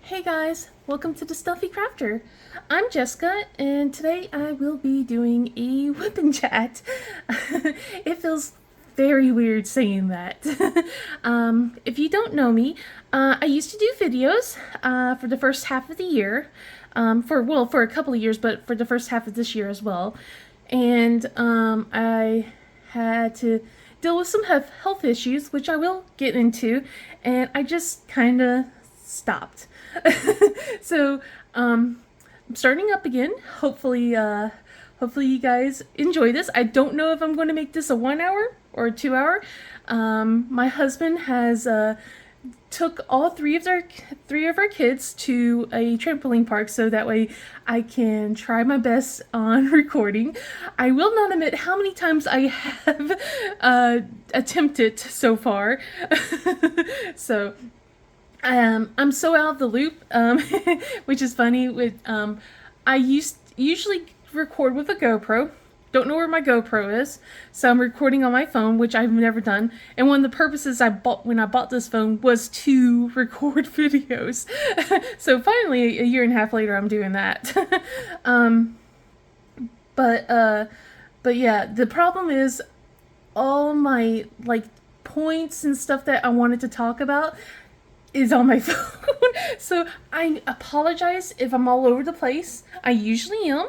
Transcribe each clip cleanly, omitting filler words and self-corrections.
Hey guys, welcome to the Stuffy Crafter. I'm Jessica, and today I will be doing a Wip Chat. It feels very weird saying that. If you don't know me, I used to do videos for the first half of the year, for a couple of years, but for the first half of this year as well. And I had to deal with some health issues, which I will get into, and I just kind of stopped. So I'm starting up again. Hopefully you guys enjoy this. I don't know if I'm going to make this a 1 hour or a 2 hour. My husband has took all three of our kids to a trampoline park, so that way I can try my best on recording. I will not admit how many times I have attempted so far. So I'm so out of the loop, which is funny. I usually record with a GoPro. Don't know where my GoPro is, so I'm recording on my phone, which I've never done. And one of the purposes I bought when I bought this phone was to record videos. So finally, a year and a half later, I'm doing that. but but yeah, the problem is all my points and stuff that I wanted to talk about is on my phone. So I apologize if I'm all over the place. I usually am,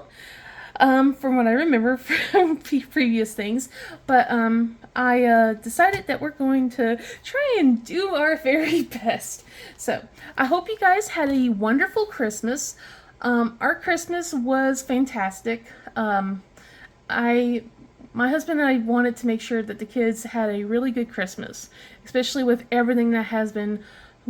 from what I remember from previous things. But I decided that we're going to try and do our very best. So I hope you guys had a wonderful Christmas. Our Christmas was fantastic. My husband and I wanted to make sure that the kids had a really good Christmas, especially with everything that has been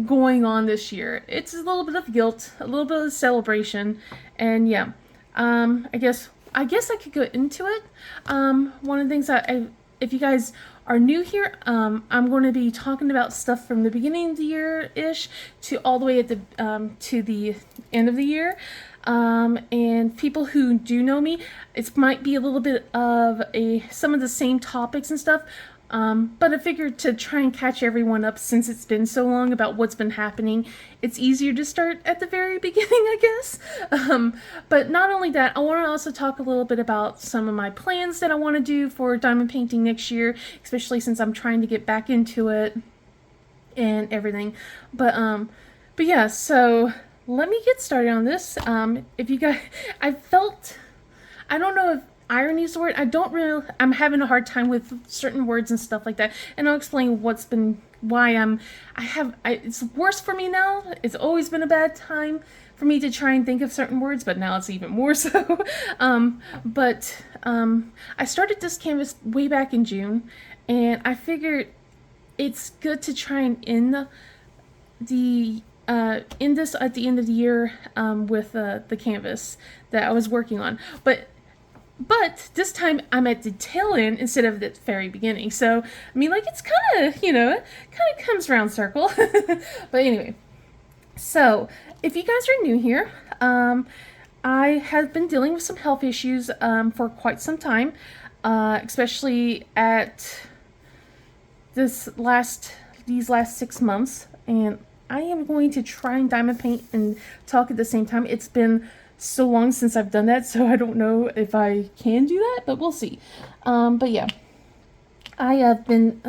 going on this year. It's a little bit of guilt, a little bit of celebration, and yeah, I guess I could go into it. One of the things if you guys are new here, I'm going to be talking about stuff from the beginning of the year ish to all the way at the to the end of the year. And people who do know me, it might be a little bit of some of the same topics and stuff. But I figured to try and catch everyone up, since it's been so long about what's been happening, it's easier to start at the very beginning, I guess. But not only that, I want to also talk a little bit about some of my plans that I want to do for diamond painting next year, especially since I'm trying to get back into it and everything. But yeah, so let me get started on this. If you guys, I don't know if irony is the word. I'm having a hard time with certain words and stuff like that, and I'll explain it's worse for me now. It's always been a bad time for me to try and think of certain words, but now it's even more so. I started this canvas way back in June, and I figured it's good to try and end this at the end of the year with the canvas that I was working on. But this time I'm at the tail end instead of the very beginning. So, I mean, it's kind of, it kind of comes round circle. But anyway, so if you guys are new here, I have been dealing with some health issues for quite some time, especially at these last 6 months. And I am going to try and diamond paint and talk at the same time. It's been so long since I've done that, so I don't know if I can do that, but we'll see. But yeah, I have been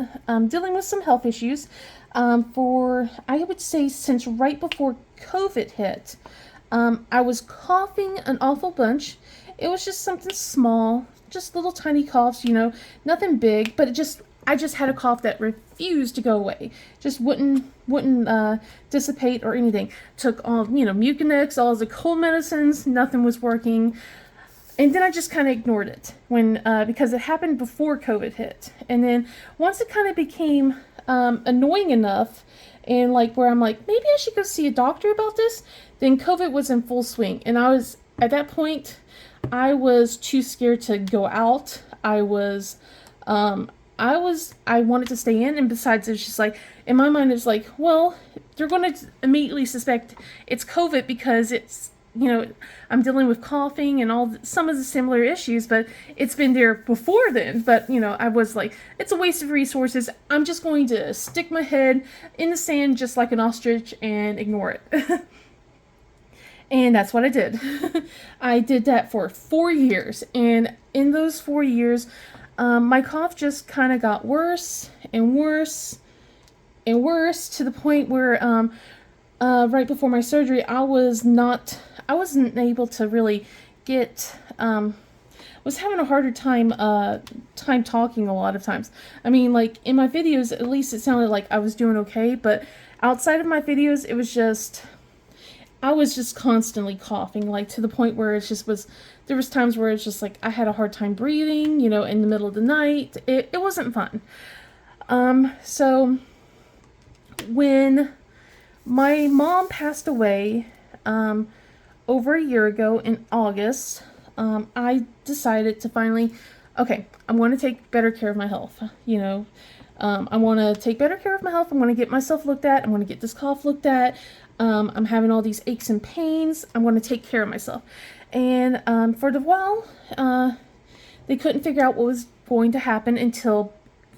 dealing with some health issues for, I would say, since right before COVID hit. I was coughing an awful bunch. It was just something small, just little tiny coughs, nothing big, but I just had a cough that refused to go away. Just wouldn't dissipate or anything. Took all, Mucinex, all the cold medicines, nothing was working. And then I just kind of ignored it because it happened before COVID hit. And then once it kind of became annoying enough, and where I'm like, maybe I should go see a doctor about this, then COVID was in full swing. And at that point, I was too scared to go out. I wanted to stay in, and besides, it's just in my mind, it's well, they're going to immediately suspect it's COVID because it's, I'm dealing with coughing and some of the similar issues, but it's been there before then. But, I was it's a waste of resources. I'm just going to stick my head in the sand just like an ostrich and ignore it. And that's what I did. I did that for 4 years. And in those 4 years, my cough just kind of got worse and worse and worse to the point where right before my surgery, I wasn't able to really get, was having a harder time talking a lot of times. I mean, like, in my videos, at least it sounded like I was doing okay, but outside of my videos, I was just constantly coughing, like, to the point where there was times where it's just like I had a hard time breathing, in the middle of the night. It wasn't fun. So when my mom passed away, over a year ago in August, I decided to finally, okay, I'm going to take better care of my health, I want to take better care of my health. I'm going to get myself looked at. I'm going to get this cough looked at. I'm having all these aches and pains. I'm going to take care of myself. And for a while, they couldn't figure out what was going to happen until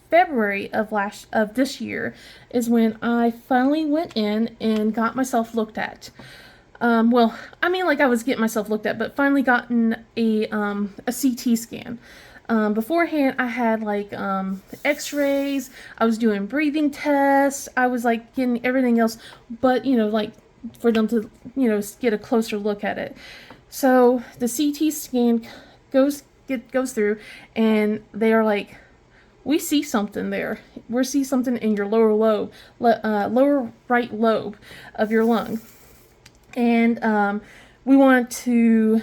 February of this year is when I finally went in and got myself looked at. Well, I mean, like, I was getting myself looked at, but finally gotten a CT scan. Beforehand, I had like x-rays, I was doing breathing tests, I was like getting everything else, but like for them to, get a closer look at it. So the CT scan goes through, and they are like, we see something there. We see something in your lower right lobe of your lung. And we want to,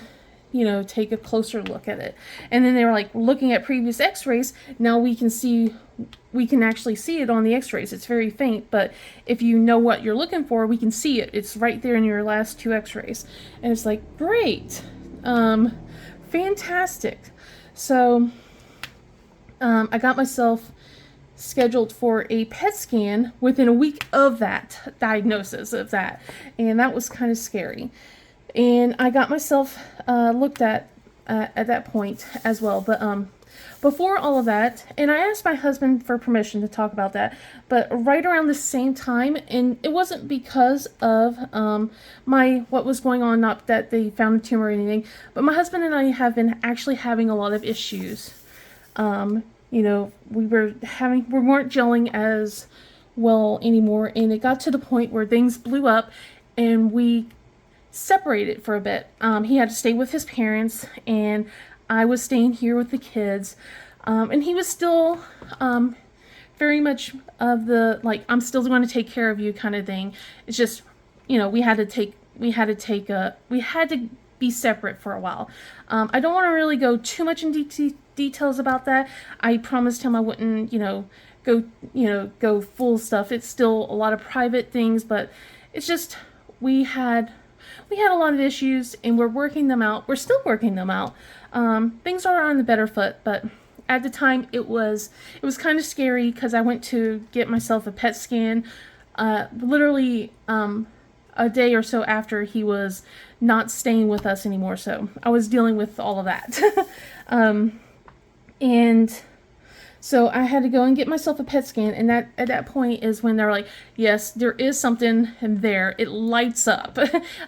take a closer look at it. And then they were like, looking at previous x-rays, now we can actually see it on the x-rays. It's very faint, but if you know what you're looking for, we can see it. It's right there in your last 2 x-rays. And it's like, great. Fantastic. So I got myself scheduled for a PET scan within a week of that diagnosis of that, and that was kind of scary. And I got myself looked at that point as well. But before all of that, and I asked my husband for permission to talk about that, but right around the same time, and it wasn't because of what was going on, not that they found a tumor or anything, but my husband and I have been actually having a lot of issues. We weren't gelling as well anymore, and it got to the point where things blew up, and we separated for a bit. He had to stay with his parents, and I was staying here with the kids, and he was still very much of the, like, I'm still going to take care of you kind of thing. It's just, we had to be separate for a while. I don't want to really go too much in details about that. I promised him I wouldn't, go full stuff. It's still a lot of private things, but it's just, we had a lot of issues, and we're working them out. We're still working them out. Things are on the better foot, but at the time it was kind of scary because I went to get myself a PET scan literally a day or so after he was not staying with us anymore. So I was dealing with all of that. And so I had to go and get myself a PET scan, and at that point is when they're like, yes, there is something there. It lights up,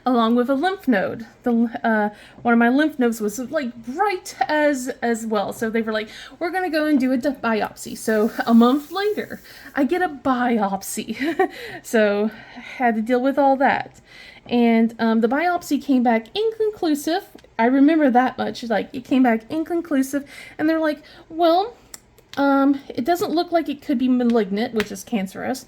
along with a lymph node. One of my lymph nodes was like bright as well. So they were like, we're gonna go and do a biopsy. So a month later, I get a biopsy. So I had to deal with all that, and the biopsy came back inconclusive. I remember that much. Like, it came back inconclusive, and they're like, well, it doesn't look like it could be malignant, which is cancerous,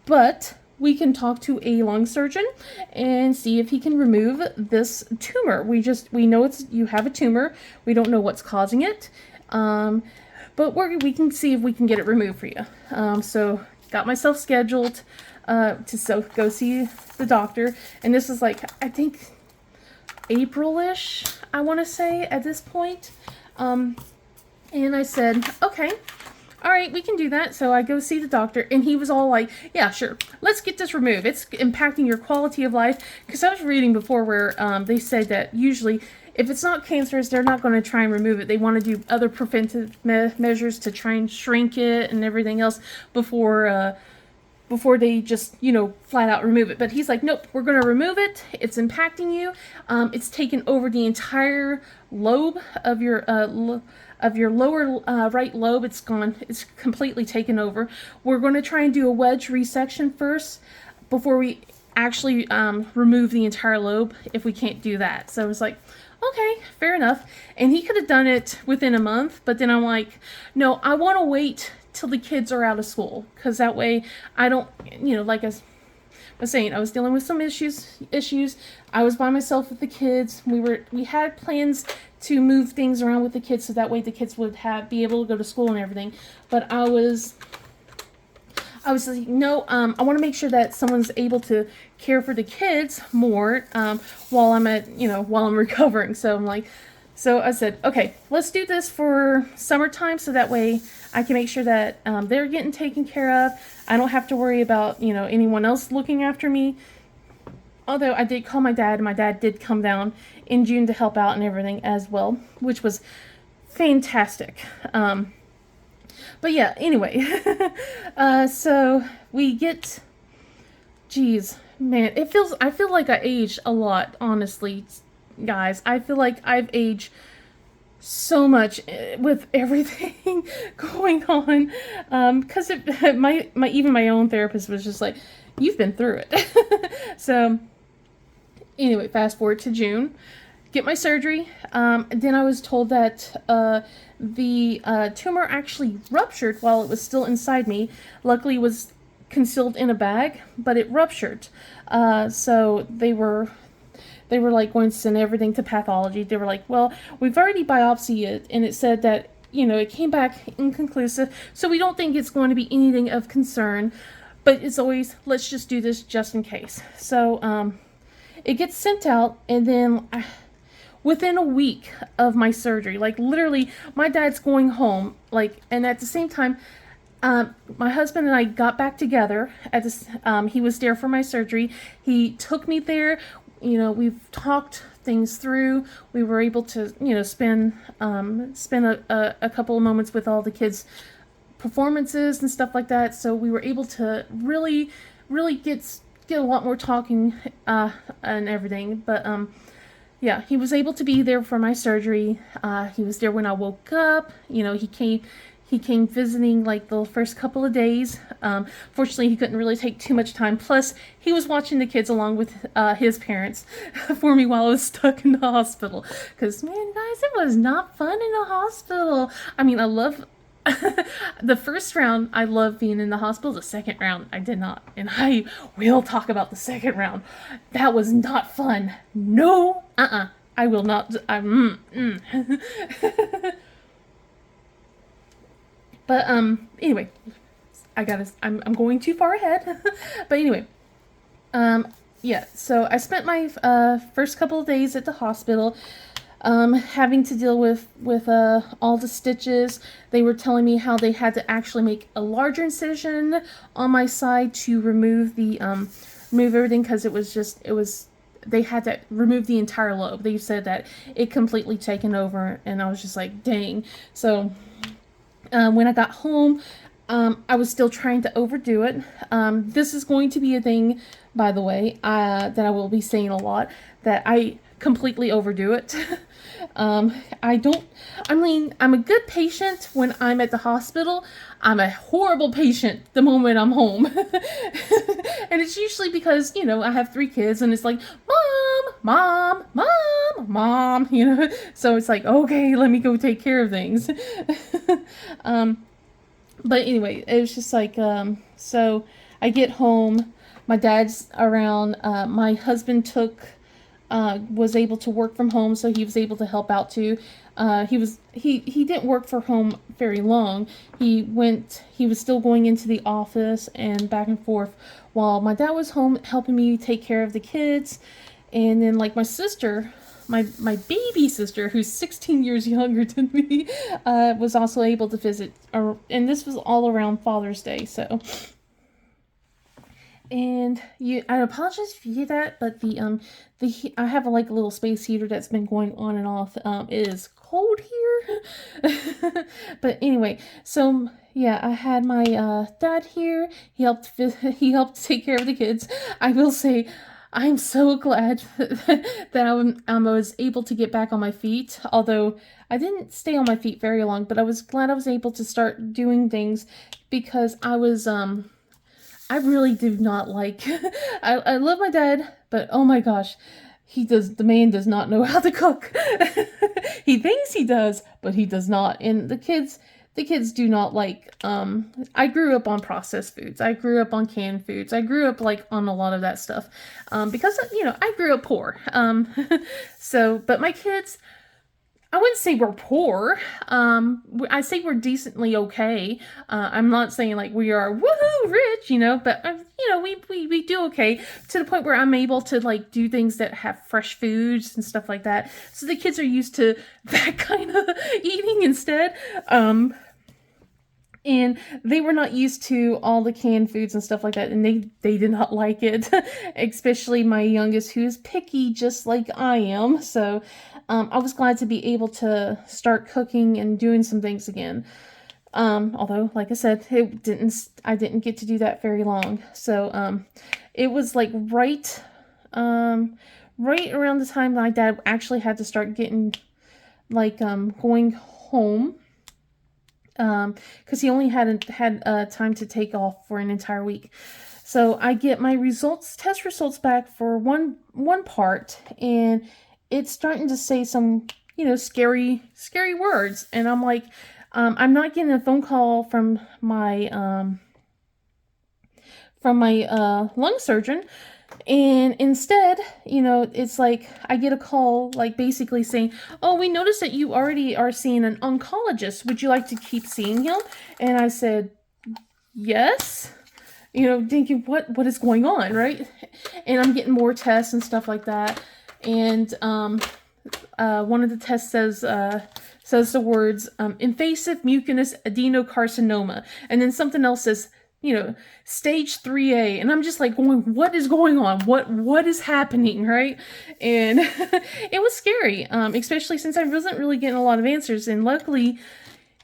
but we can talk to a lung surgeon and see if he can remove this tumor. We know you have a tumor. We don't know what's causing it, but we can see if we can get it removed for you. So got myself scheduled to go see the doctor, and this is like, I think, April-ish, I want to say, at this point. And I said, okay, all right, we can do that. So I go see the doctor, and he was all like, yeah, sure, let's get this removed. It's impacting your quality of life. Because I was reading before where they said that usually if it's not cancerous, they're not going to try and remove it. They want to do other preventive measures to try and shrink it and everything else before before they just, flat out remove it. But he's like, nope, we're going to remove it. It's impacting you. It's taken over the entire lobe of your lower right lobe. It's gone. It's completely taken over. We're going to try and do a wedge resection first before we actually remove the entire lobe, if we can't do that. So it's like, okay, fair enough. And he could have done it within a month, but then I'm like, no, I want to wait till the kids are out of school, because that way I don't, like I was saying, I was dealing with some issues. I was by myself with the kids. We had plans to move things around with the kids, so that way the kids would be able to go to school and everything. But I was like, no, I want to make sure that someone's able to care for the kids more while I'm recovering. So I said, okay, let's do this for summertime, so that way I can make sure that they're getting taken care of. I don't have to worry about, anyone else looking after me. Although I did call my dad, and my dad did come down in June to help out and everything as well, which was fantastic. But yeah, anyway, so we get, geez, man, I feel like I aged a lot, honestly, guys. I feel like I've aged so much with everything going on, because even my own therapist was just like, you've been through it. So anyway, fast forward to June, get my surgery. Then I was told that the tumor actually ruptured while it was still inside me. Luckily, it was concealed in a bag, but it ruptured. So they were like going to send everything to pathology. They were like, well, we've already biopsied it, and it said that, it came back inconclusive, so we don't think it's going to be anything of concern, but it's always, let's just do this just in case. So it gets sent out, and then within a week of my surgery, like literally, my dad's going home, and at the same time, my husband and I got back together. He was there for my surgery. He took me there. We've talked things through. We were able to, spend a couple of moments with all the kids' performances and stuff like that. So we were able to really, really get a lot more talking and everything. But yeah, he was able to be there for my surgery. He was there when I woke up. He came visiting like the first couple of days. Fortunately, he couldn't really take too much time. Plus, he was watching the kids along with his parents for me while I was stuck in the hospital. Because, man, guys, it was not fun in the hospital. I mean, I love the first round. I love being in the hospital. The second round, I did not. And I will talk about the second round. That was not fun. No, I will not. But anyway, I'm going too far ahead. But anyway, yeah. So I spent my first couple of days at the hospital, having to deal with all the stitches. They were telling me how they had to actually make a larger incision on my side to remove everything, because they had to remove the entire lobe. They said that it completely taken over, and I was just like, dang. So when I got home, I was still trying to overdo it. This is going to be a thing, by the way, that I will be saying a lot, that I completely overdo it. I'm a good patient when I'm at the hospital. I'm a horrible patient the moment I'm home. And it's usually because, I have 3 kids, and it's like, mom, so it's like, okay, let me go take care of things. But anyway, it was just like, so I get home, my dad's around, my husband was able to work from home, so he was able to help out too. He didn't work from home very long. He was still going into the office and back and forth while my dad was home helping me take care of the kids. And then like my sister, my baby sister, who's 16 years younger than me, was also able to visit, and this was all around Father's Day, so. And I apologize if you hear that, but I have a little space heater that's been going on and off. It is cold here, But anyway, so yeah, I had my dad here. He helped take care of the kids. I will say I'm so glad that I was able to get back on my feet. Although I didn't stay on my feet very long, but I was glad I was able to start doing things because I really do not like. I love my dad, but oh my gosh, the man does not know how to cook. He thinks he does, but he does not. And the kids do not like. I grew up on processed foods. I grew up on canned foods. I grew up like on a lot of that stuff, because I grew up poor. So, but my kids, I wouldn't say we're poor. I say we're decently okay. I'm not saying like we are woohoo rich, but we do okay to the point where I'm able to like do things that have fresh foods and stuff like that. So the kids are used to that kind of eating instead. And they were not used to all the canned foods and stuff like that, and they did not like it, especially my youngest, who is picky just like I am. So I was glad to be able to start cooking and doing some things again. Although, like I said, I didn't get to do that very long. So it was like right around the time my dad actually had to start getting like going home. Because he only had time to take off for an entire week. So I get my test results back for one part, and it's starting to say some, scary words. And I'm like, I'm not getting a phone call from my lung surgeon. And instead, it's like I get a call like basically saying, "Oh, we noticed that you already are seeing an oncologist. Would you like to keep seeing him?" And I said, "Yes." Thinking what is going on, right? And I'm getting more tests and stuff like that. And one of the tests says the words invasive mucinous adenocarcinoma, and then something else says, stage 3A. And I'm just like going, what is going on? What is happening, right? And it was scary, especially since I wasn't really getting a lot of answers. And luckily,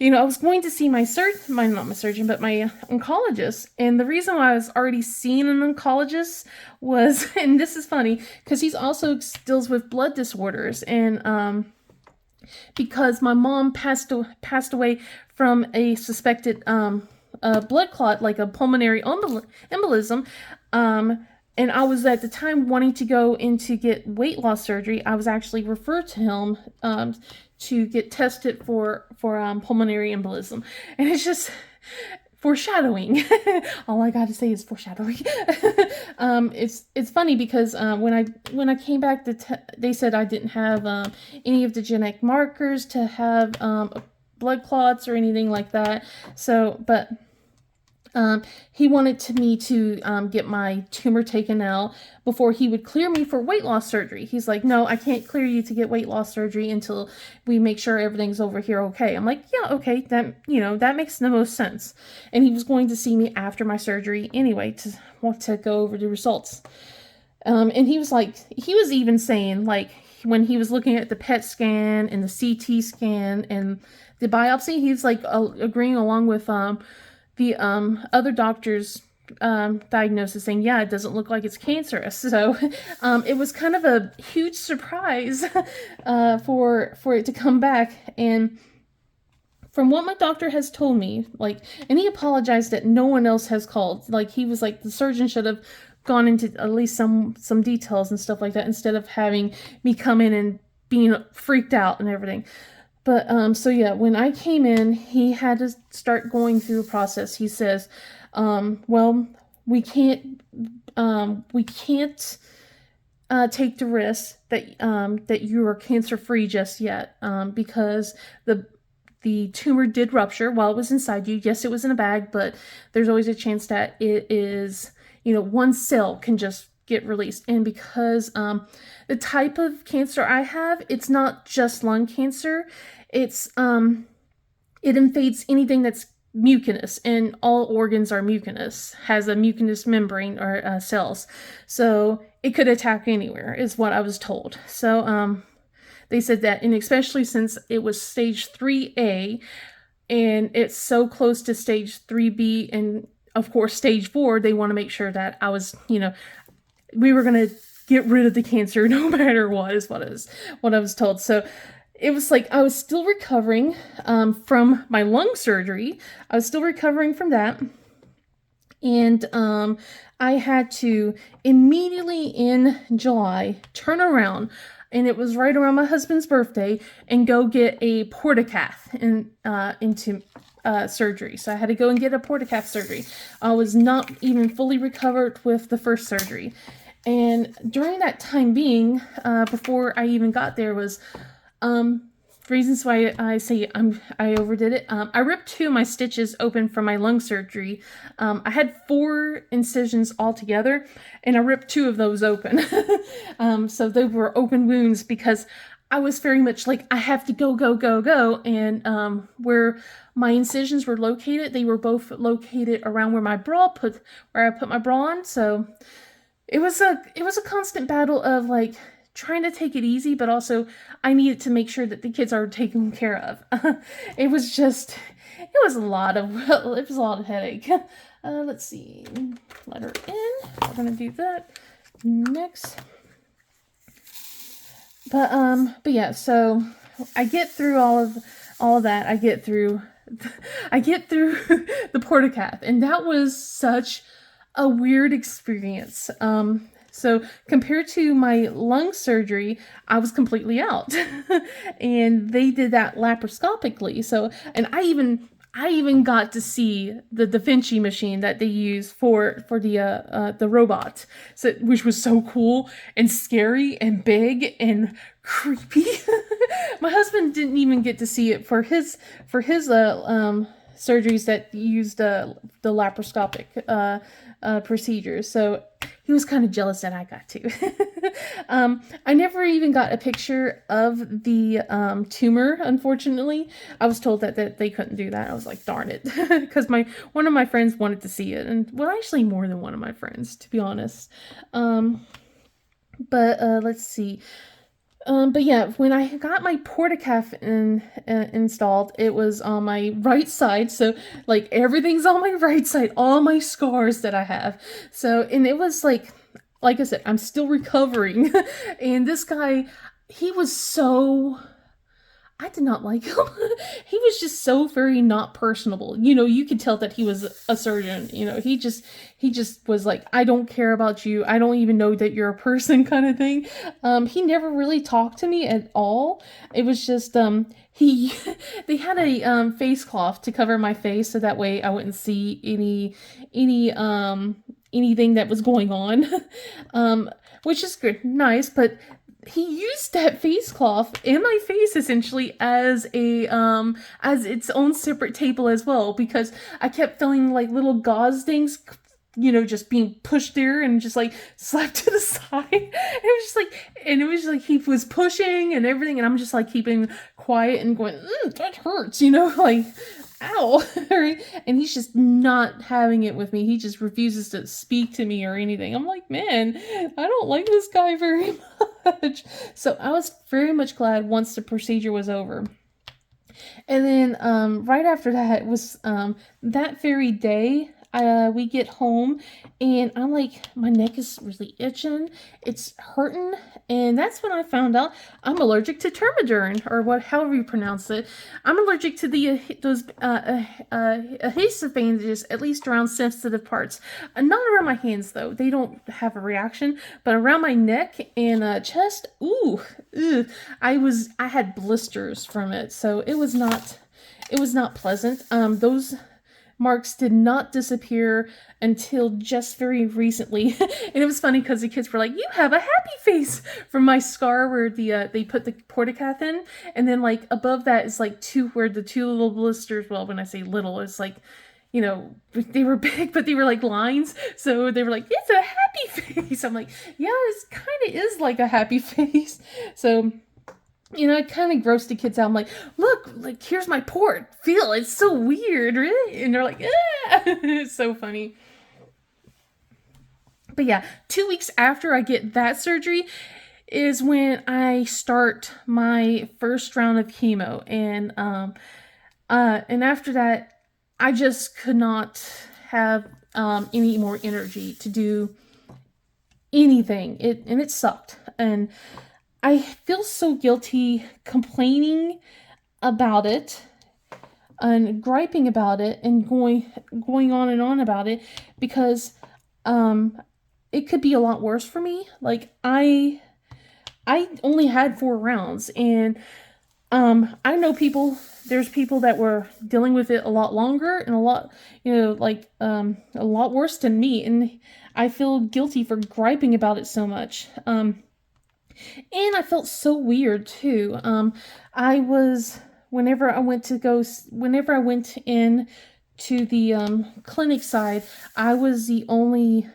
I was going to see my oncologist. And the reason why I was already seeing an oncologist was, and this is funny, because he's also deals with blood disorders. And because my mom passed away from a suspected a blood clot, like a pulmonary embolism, and I was at the time wanting to go in to get weight loss surgery. I was actually referred to him to get tested for pulmonary embolism, and it's just foreshadowing. All I got to say is foreshadowing. It's funny because when I came back, they said I didn't have any of the genetic markers to have blood clots or anything like that. So, but he wanted me to get my tumor taken out before he would clear me for weight loss surgery. He's like, "No, I can't clear you to get weight loss surgery until we make sure everything's over here okay." I'm like, "Yeah, okay, that makes the most sense." And he was going to see me after my surgery anyway to go over the results. And he was even saying, like, when he was looking at the PET scan and the CT scan and the biopsy, he's like agreeing along with the other doctor's diagnosis, saying, "Yeah, it doesn't look like it's cancerous." So it was kind of a huge surprise for it to come back. And from what my doctor has told me, like, and he apologized that no one else has called. Like, he was like, the surgeon should have gone into at least some details and stuff like that instead of having me come in and being freaked out and everything. But so yeah, when I came in, he had to start going through a process. He says, "Well, we can't take the risk that you are cancer free just yet, because the tumor did rupture while it was inside you. Yes, it was in a bag, but there's always a chance that it is, one cell can just get released. And because the type of cancer I have, it's not just lung cancer. It's it invades anything that's mucinous, and all organs are mucinous, has a mucinous membrane or cells. So it could attack anywhere, is what I was told. So they said that, and especially since it was stage 3A, and it's so close to stage 3B, and of course stage 4, they want to make sure that I was, we were going to get rid of the cancer no matter what, is what I was told. So it was like I was still recovering from my lung surgery. I was still recovering from that. And I had to immediately in July turn around, and it was right around my husband's birthday, and go get a portacath into surgery. So I had to go and get a portacath surgery. I was not even fully recovered with the first surgery. And during that time being, before I even got there, was reasons why I say I overdid it. I ripped 2 of my stitches open from my lung surgery. I had 4 incisions altogether, and I ripped 2 of those open. So they were open wounds because I was very much like, I have to go. And where my incisions were located, they were both located around where I put my bra on. So it was a constant battle of like trying to take it easy, but also I needed to make sure that the kids are taken care of. It was a lot of headache. Let's see, letter N. We're gonna do that next. But yeah. So I get through all of that. I get through the portacath, and that was such a weird experience. So compared to my lung surgery, I was completely out, and they did that laparoscopically. So, and I even got to see the Da Vinci machine that they use for the robot. So, which was so cool and scary and big and creepy. My husband didn't even get to see it for his surgeries that used the laparoscopic procedures. So he was kind of jealous that I got to. I never even got a picture of the tumor, unfortunately. I was told that they couldn't do that. I was like, darn it. Because one of my friends wanted to see it. And, well, actually more than one of my friends, to be honest. But let's see. But yeah, when I got my portacath installed, it was on my right side. So like everything's on my right side, all my scars that I have. So, and it was like I said, I'm still recovering. And this guy, he was so, I did not like him. He was just so very not personable. You could tell that he was a surgeon. He just was like, I don't care about you. I don't even know that you're a person, kind of thing. He never really talked to me at all. It was just they had a face cloth to cover my face, so that way I wouldn't see anything that was going on. Which is good, nice, but he used that face cloth in my face essentially as its own separate table as well, because I kept feeling like little gauze things, just being pushed there and just like slapped to the side. It was just like he was pushing and everything, and I'm just like keeping quiet and going, that hurts, like, ow. And he's just not having it with me. He just refuses to speak to me or anything. I'm like, man, I don't like this guy very much. So I was very much glad once the procedure was over. And then right after that was that very day, we get home, and I'm like, my neck is really itching, it's hurting, and that's when I found out I'm allergic to Termidern, or however you pronounce it. I'm allergic to those adhesive bandages, at least around sensitive parts. Not around my hands though; they don't have a reaction, but around my neck and chest, I had blisters from it, so it was not pleasant. Those marks did not disappear until just very recently. And it was funny because the kids were like, you have a happy face, from my scar where they put the portacath in, and then like above that is like where the 2 little blisters, well, when I say little, it's like, they were big, but they were like lines, so they were like, it's a happy face. I'm like, yeah, it kind of is like a happy face. So it kind of grossed the kids out. I'm like, look, like, here's my port. Feel, it's so weird, really? And they're like, ah! It's so funny. But yeah, 2 weeks after I get that surgery, is when I start my first round of chemo, and after that, I just could not have any more energy to do anything. It sucked, and I feel so guilty complaining about it and griping about it and going on and on about it because um it could be a lot worse for me. Like I only had 4 rounds, and I know there's people that were dealing with it a lot longer and a lot, like a lot worse than me, and I feel guilty for griping about it so much. And I felt so weird too. I was whenever I went in to the clinic side, I was the only.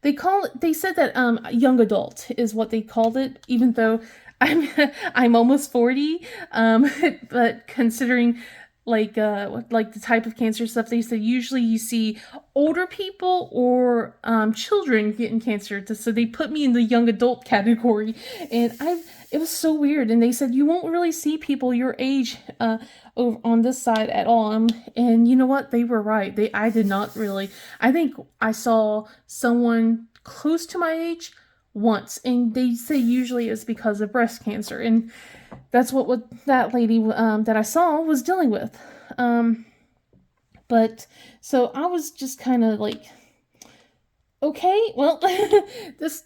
They said that young adult is what they called it, even though I'm I'm almost 40. But considering like the type of cancer stuff, they said usually you see older people or children getting cancer, so they put me in the young adult category, and I it was so weird. And they said you won't really see people your age over on this side at all. And you know what? They were right. I did not really. I think I saw someone close to my age once, and they say usually it's because of breast cancer, and that's what that lady that I saw was dealing with. Um, but so I was just kind of like, okay, well, this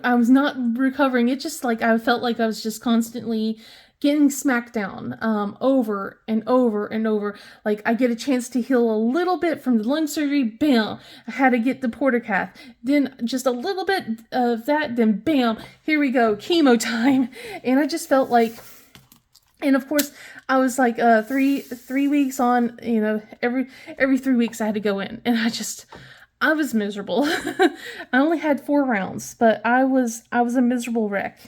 I was not recovering. It just like I felt like I was just constantly getting smacked down over and over and over. Like I get a chance to heal a little bit from the lung surgery, bam, I had to get the porta cath. Then just a little bit of that, then bam, here we go, chemo time. And I just felt like, and of course I was like 3 weeks on, every 3 weeks I had to go in, and I was miserable. I only had 4 rounds, but I was a miserable wreck.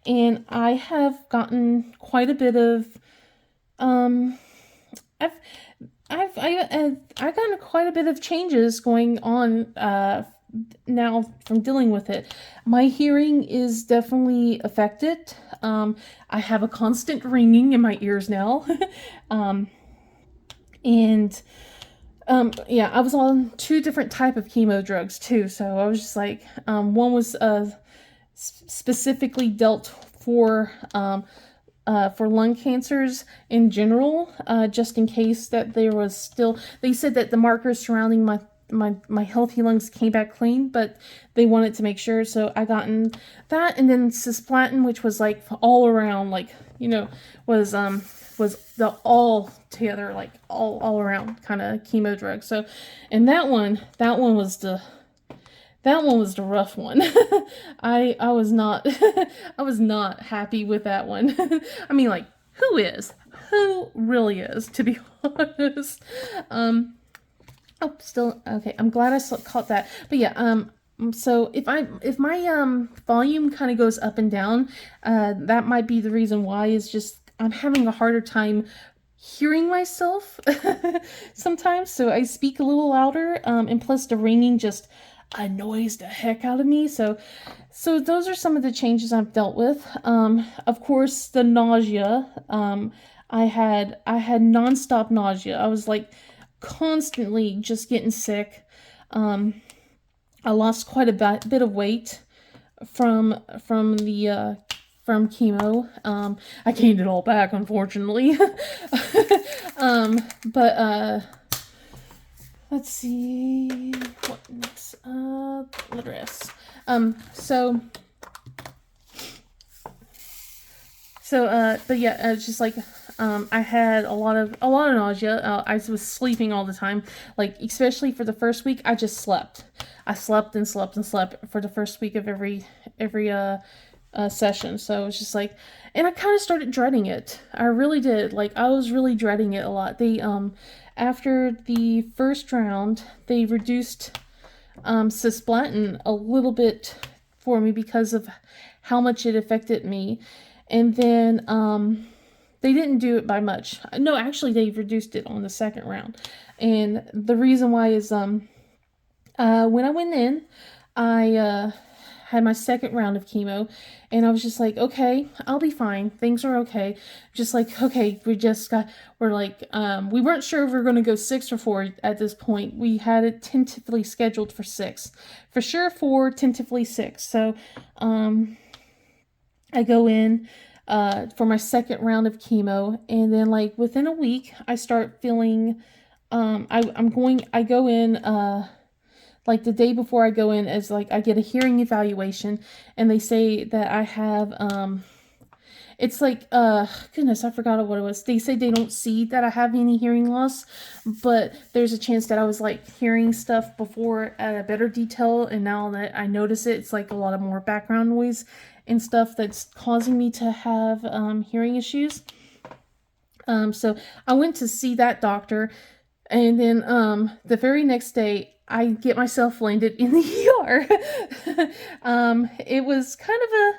And I have gotten quite a bit of um, I've I've gotten quite a bit of changes going on now from dealing with it. My hearing is definitely affected. I have a constant ringing in my ears now, um, and yeah, I was on 2 different type of chemo drugs too. So I was just like, one was specifically dealt for lung cancers in general, just in case that there was still. They said that the markers surrounding my healthy lungs came back clean, but they wanted to make sure. So I gotten that, and then cisplatin, which was like all around, like was the all together, like all around kind of chemo drug. So, and that one was the rough one. I was not I was not happy with that one. I mean, like, who really is, to be honest. Oh, still okay. I'm glad I caught that. But yeah, so if my volume kind of goes up and down, that might be the reason why. Is just I'm having a harder time hearing myself sometimes, so I speak a little louder, and plus the ringing just annoys the heck out of me. So those are some of the changes I've dealt with. Of course, the nausea. I had nonstop nausea. I was like constantly just getting sick. I lost quite a bit of weight from chemo. I gained it all back, unfortunately. But let's see what next. Address. So but yeah, it's just like, I had a lot of nausea. I was sleeping all the time. Like, especially for the first week, I just slept. I slept and slept and slept for the first week of every session. So it's just like, and I kind of started dreading it. I really did. Like, I was really dreading it a lot. They after the first round, they reduced cisplatin a little bit for me because of how much it affected me. And then they didn't do it by much. No, actually, they reduced it on the second round. And the reason why is when I went in, I had my second round of chemo, and I was just like, okay, I'll be fine. Things are okay. Just like, okay, we're like, we weren't sure if we were going to go 6 or 4 at this point. We had it tentatively scheduled for 6. For sure 4, tentatively 6. So, I go in for my second round of chemo, and then like within a week, I start feeling. I go in like the day before I go in, as like I get a hearing evaluation, and they say that I have it's like goodness, I forgot what it was. They say they don't see that I have any hearing loss, but there's a chance that I was like hearing stuff before at a better detail, and now that I notice it, it's like a lot of more background noise and stuff that's causing me to have hearing issues. So I went to see that doctor, and then the very next day I get myself landed in the ER. It was kind of a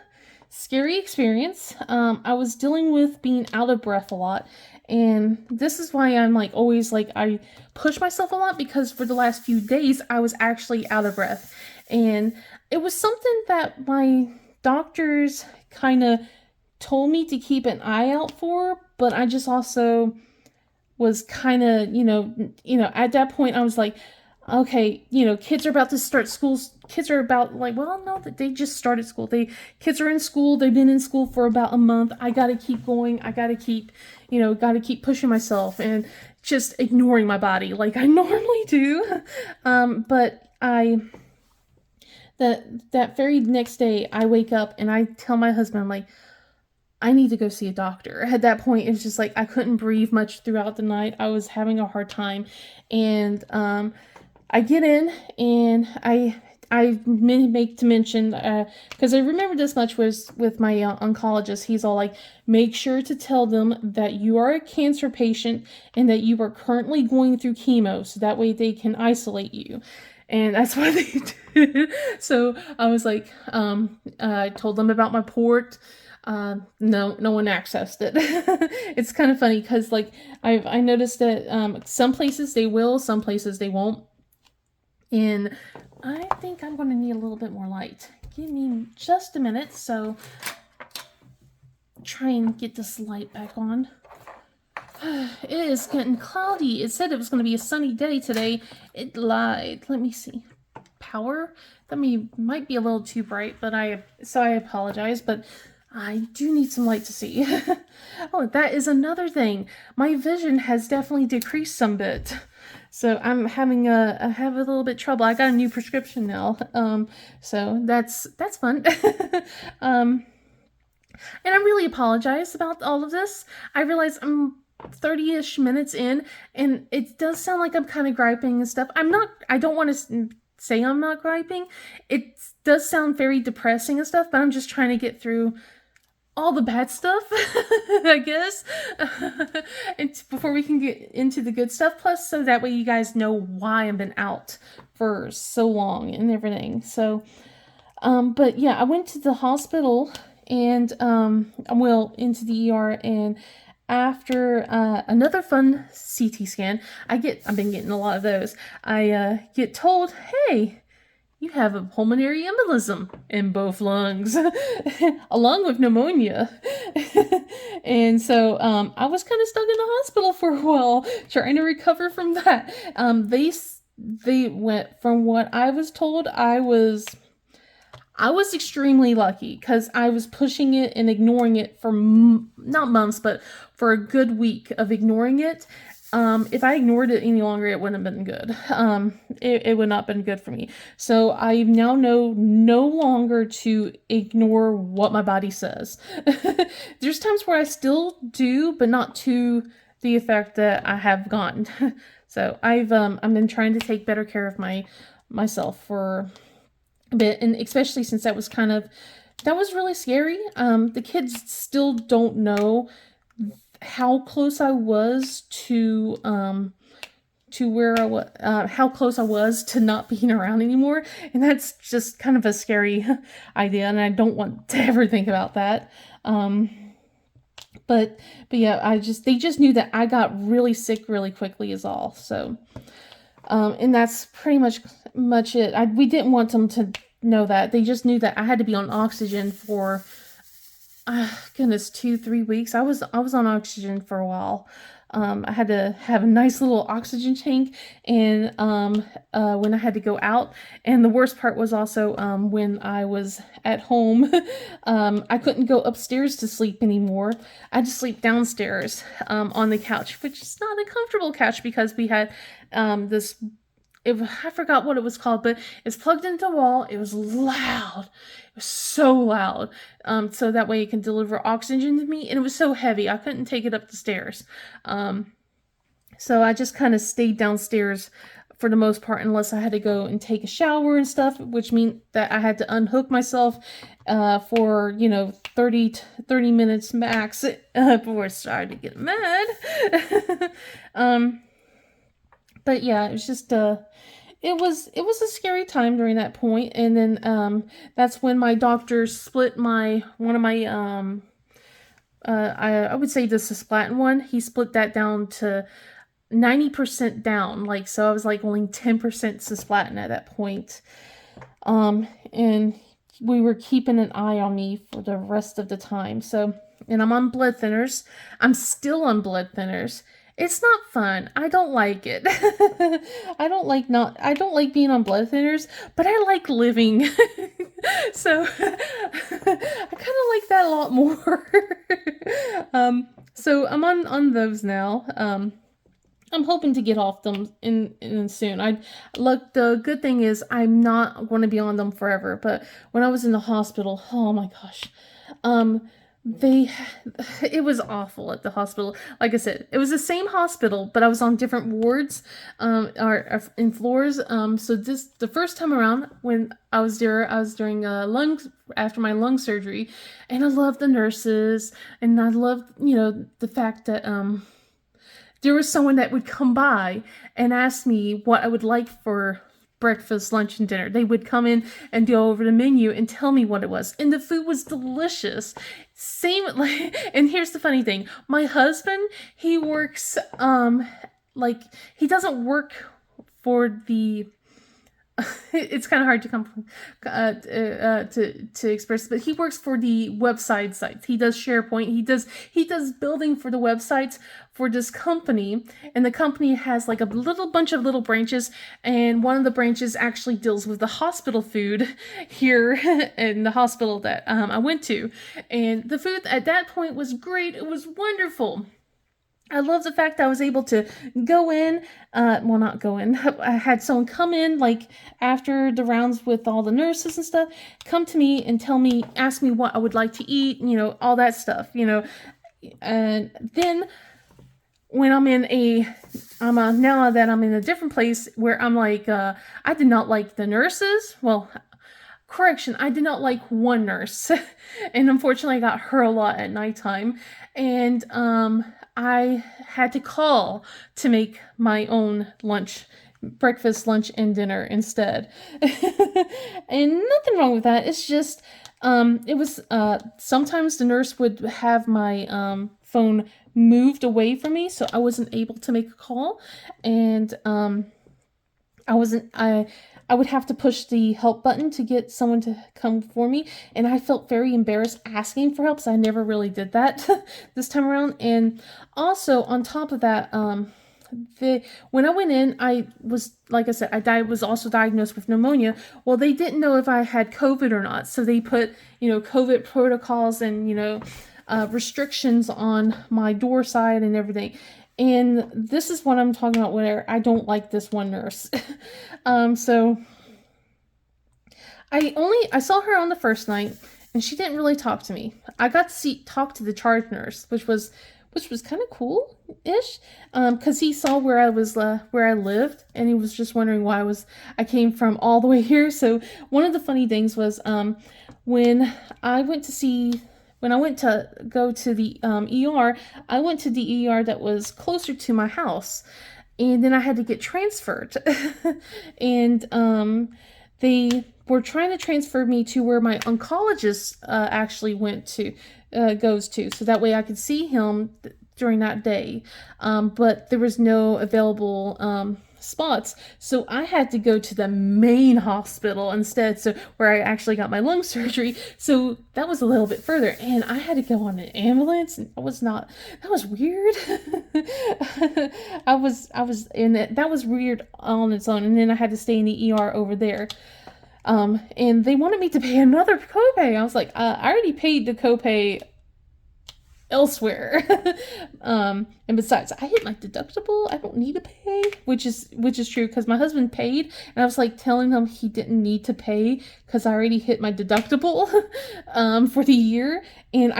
scary experience. I was dealing with being out of breath a lot, and this is why I'm like always like I push myself a lot, because for the last few days I was actually out of breath, and it was something that my doctors kind of told me to keep an eye out for, but I just also was kind of, at that point I was like, okay, kids are about to start schools. Kids are about like, well, no, they just started school. Kids are in school. They've been in school for about a month. I got to keep going. I got to keep pushing myself and just ignoring my body like I normally do. But that very next day I wake up and I tell my husband, I'm like, I need to go see a doctor. At that point, it was just like I couldn't breathe much throughout the night. I was having a hard time, and I get in, and I make to mention, because I remember this much was with my oncologist. He's all like, make sure to tell them that you are a cancer patient and that you are currently going through chemo, so that way they can isolate you. And that's what they did. So I was like, I told them about my port. No one accessed it. It's kind of funny because like I noticed that some places they will, some places they won't. And I think I'm going to need a little bit more light. Give me just a minute, so try and get this light back on. It is getting cloudy. It said it was going to be a sunny day today. It lied. Let me see. Power? That might be a little too bright, but I apologize, but I do need some light to see. Oh, that is another thing. My vision has definitely decreased some bit. So I'm having I have a little bit trouble. I got a new prescription now. So that's fun. And I really apologize about all of this. I realize I'm 30-ish minutes in, and it does sound like I'm kind of griping and stuff. I don't want to say I'm not griping. It does sound very depressing and stuff, but I'm just trying to get through all the bad stuff, I guess, and before we can get into the good stuff, plus so that way you guys know why I've been out for so long and everything. So, but yeah, I went to the hospital, and into the ER, and after another fun CT scan, I've been getting a lot of those, I get told, hey, you have a pulmonary embolism in both lungs, along with pneumonia. And so I was kind of stuck in the hospital for a while, trying to recover from that. They went, from what I was told, I was extremely lucky, because I was pushing it and ignoring it for not months, but for a good week of ignoring it. If I ignored it any longer, it wouldn't have been good. It would not have been good for me. So I now know no longer to ignore what my body says. There's times where I still do, but not to the effect that I have gotten. So I've been trying to take better care of myself for a bit, and especially since that was really scary. The kids still don't know how close I was to where I was, how close I was to not being around anymore, and that's just kind of a scary idea, and I don't want to ever think about that. But yeah, they just knew that I got really sick really quickly is all. So, and that's pretty much it. We didn't want them to know that. They just knew that I had to be on oxygen for goodness, 2, 3 weeks. I was on oxygen for a while. I had to have a nice little oxygen tank, and when I had to go out. And the worst part was also when I was at home, I couldn't go upstairs to sleep anymore. I had to sleep downstairs on the couch, which is not a comfortable couch because we had this. I forgot what it was called, but it's plugged into the wall. It was loud. It was so loud. So that way it can deliver oxygen to me. And it was so heavy, I couldn't take it up the stairs. So I just kind of stayed downstairs for the most part, unless I had to go and take a shower and stuff, which meant that I had to unhook myself for 30 minutes max before I started to get mad. But yeah, it was just it was a scary time during that point. And then that's when my doctor split one of my I would say the cisplatin one. He split that down to 90% down. Like, so I was like only 10% cisplatin at that point. And we were keeping an eye on me for the rest of the time. So, and I'm on blood thinners. I'm still on blood thinners. It's not fun. I don't like it. I don't like being on blood thinners, but I like living. So I kind of like that a lot more. So I'm on those now. I'm hoping to get off them in soon. The good thing is I'm not going to be on them forever. But when I was in the hospital, oh my gosh, they it was awful at the hospital. Like I said, it was the same hospital, but I was on different wards, or in floors. So the first time around when I was there, I was during after my lung surgery, and I loved the nurses, and I loved the fact that there was someone that would come by and ask me what I would like for breakfast, lunch, and dinner. They would come in and go over the menu and tell me what it was. And the food was delicious. Same, like, and here's the funny thing. My husband, he works, he doesn't work for the it's kind of hard to come to express, but he works for the website sites. He does SharePoint. He does building for the websites for this company, and the company has like a little bunch of little branches, and one of the branches actually deals with the hospital food here in the hospital that I went to, and the food at that point was great. It was wonderful. I love the fact that I was able to go in, well, not go in, I had someone come in, like, after the rounds with all the nurses and stuff, come to me and ask me what I would like to eat, all that stuff, and then when now that I'm in a different place where I'm like, I did not like the nurses, well, correction, I did not like one nurse, and unfortunately I got her a lot at nighttime, and I had to call to make my own breakfast, lunch, and dinner instead. And nothing wrong with that. It's just, it was, sometimes the nurse would have my phone moved away from me, so I wasn't able to make a call, and I would have to push the help button to get someone to come for me, and I felt very embarrassed asking for help, so I never really did that this time around. And also, on top of that, when I went in, I was, like I said, I was also diagnosed with pneumonia. Well, they didn't know if I had COVID or not, so they put, COVID protocols and, restrictions on my door side and everything. And this is what I'm talking about where I don't like this one nurse. So I saw her on the first night, and she didn't really talk to me. I got to talk to the charge nurse, which was kind of cool-ish, because he saw where I lived, and he was just wondering why I came from all the way here. So one of the funny things was when I went to go to the ER, I went to the ER that was closer to my house, and then I had to get transferred. And they were trying to transfer me to where my oncologist actually goes to, so that way I could see him during that day. But there was no available spots. So I had to go to the main hospital instead, so where I actually got my lung surgery. So that was a little bit further, and I had to go on an ambulance, and that was weird. I was in it. That was weird on its own, and then I had to stay in the ER over there. And they wanted me to pay another copay. I was like, I already paid the copay elsewhere. And besides, I hit my deductible. I don't need to pay, which is true because my husband paid, and I was like telling him he didn't need to pay because I already hit my deductible for the year, and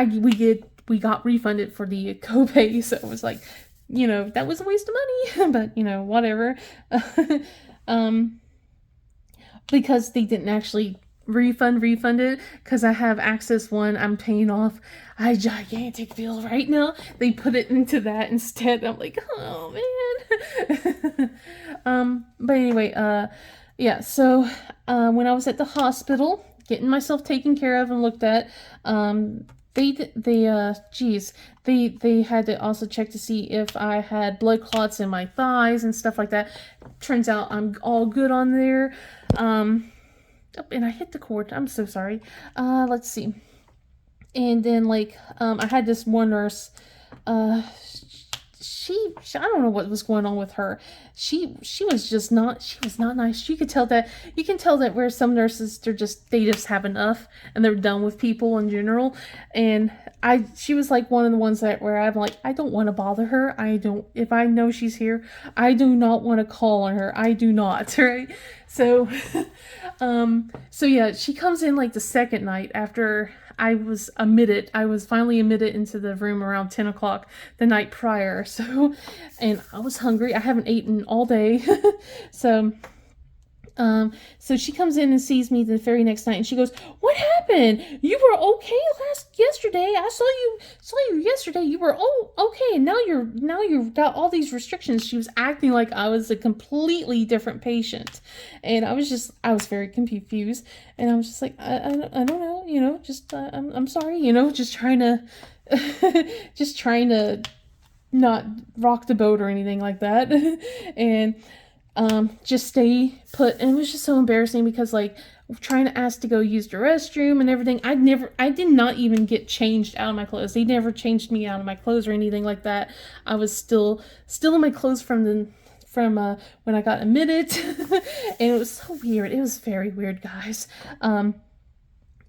we got refunded for the copay. So it was like, that was a waste of money, but whatever. um, because they didn't actually refund it, because I have Access One. I'm paying off a gigantic bill right now. They put it into that instead. I'm like, oh man. But anyway, yeah, so when I was at the hospital getting myself taken care of and looked at, they had to also check to see if I had blood clots in my thighs and stuff like that. Turns out I'm all good on there. Oh, and I hit the cord. I'm so sorry. Let's see. And then I had this one nurse. She I don't know what was going on with her. She was not nice. You can tell that where some nurses they just have enough and they're done with people in general. And she was like one of the ones where I'm like, I don't want to bother her. If I know she's here, I do not want to call on her. I do not, right? So so yeah, she comes in like the second night after I was admitted. I was finally admitted into the room around 10 o'clock the night prior. So, and I was hungry. I haven't eaten all day. So, so she comes in and sees me the very next night, and she goes, "What happened? You were okay yesterday. I saw you yesterday. You were okay, and now you've got all these restrictions." She was acting like I was a completely different patient, and I was very confused, and I was just like, I don't know, I'm sorry, just trying to just trying to not rock the boat or anything like that, and just stay put. And it was just so embarrassing because trying to ask to go use the restroom and everything, I did not even get changed out of my clothes. They never changed me out of my clothes or anything like that. I was still in my clothes from when I got admitted. And it was so weird. It was very weird, guys. And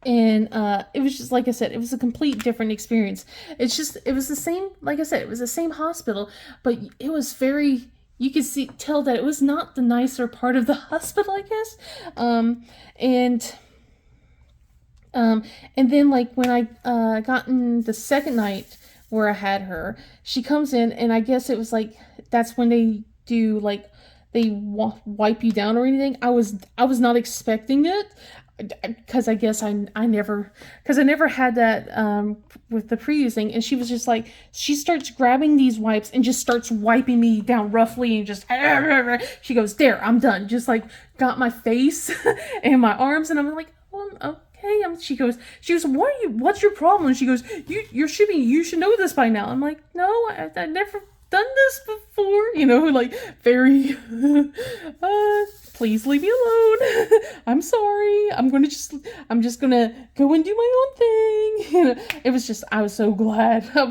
it was just, like I said, it was a complete different experience. It was the same, like I said, it was the same hospital, but it was very, you could tell that it was not the nicer part of the hospital, I guess. And then when I gotten the second night where I had her, she comes in, and I guess it was that's when they do they wipe you down or anything. I was not expecting it, because I guess I never had that with the previous thing. And she was just she starts grabbing these wipes and just starts wiping me down roughly, and just she goes, "There, I'm done." Just got my face and my arms, and I'm like, okay. She goes, what's your problem? And she goes, you should know this by now. I'm like, no, I never done this before, very please leave me alone. I'm sorry. I'm just gonna go and do my own thing. It was just, I was so glad. I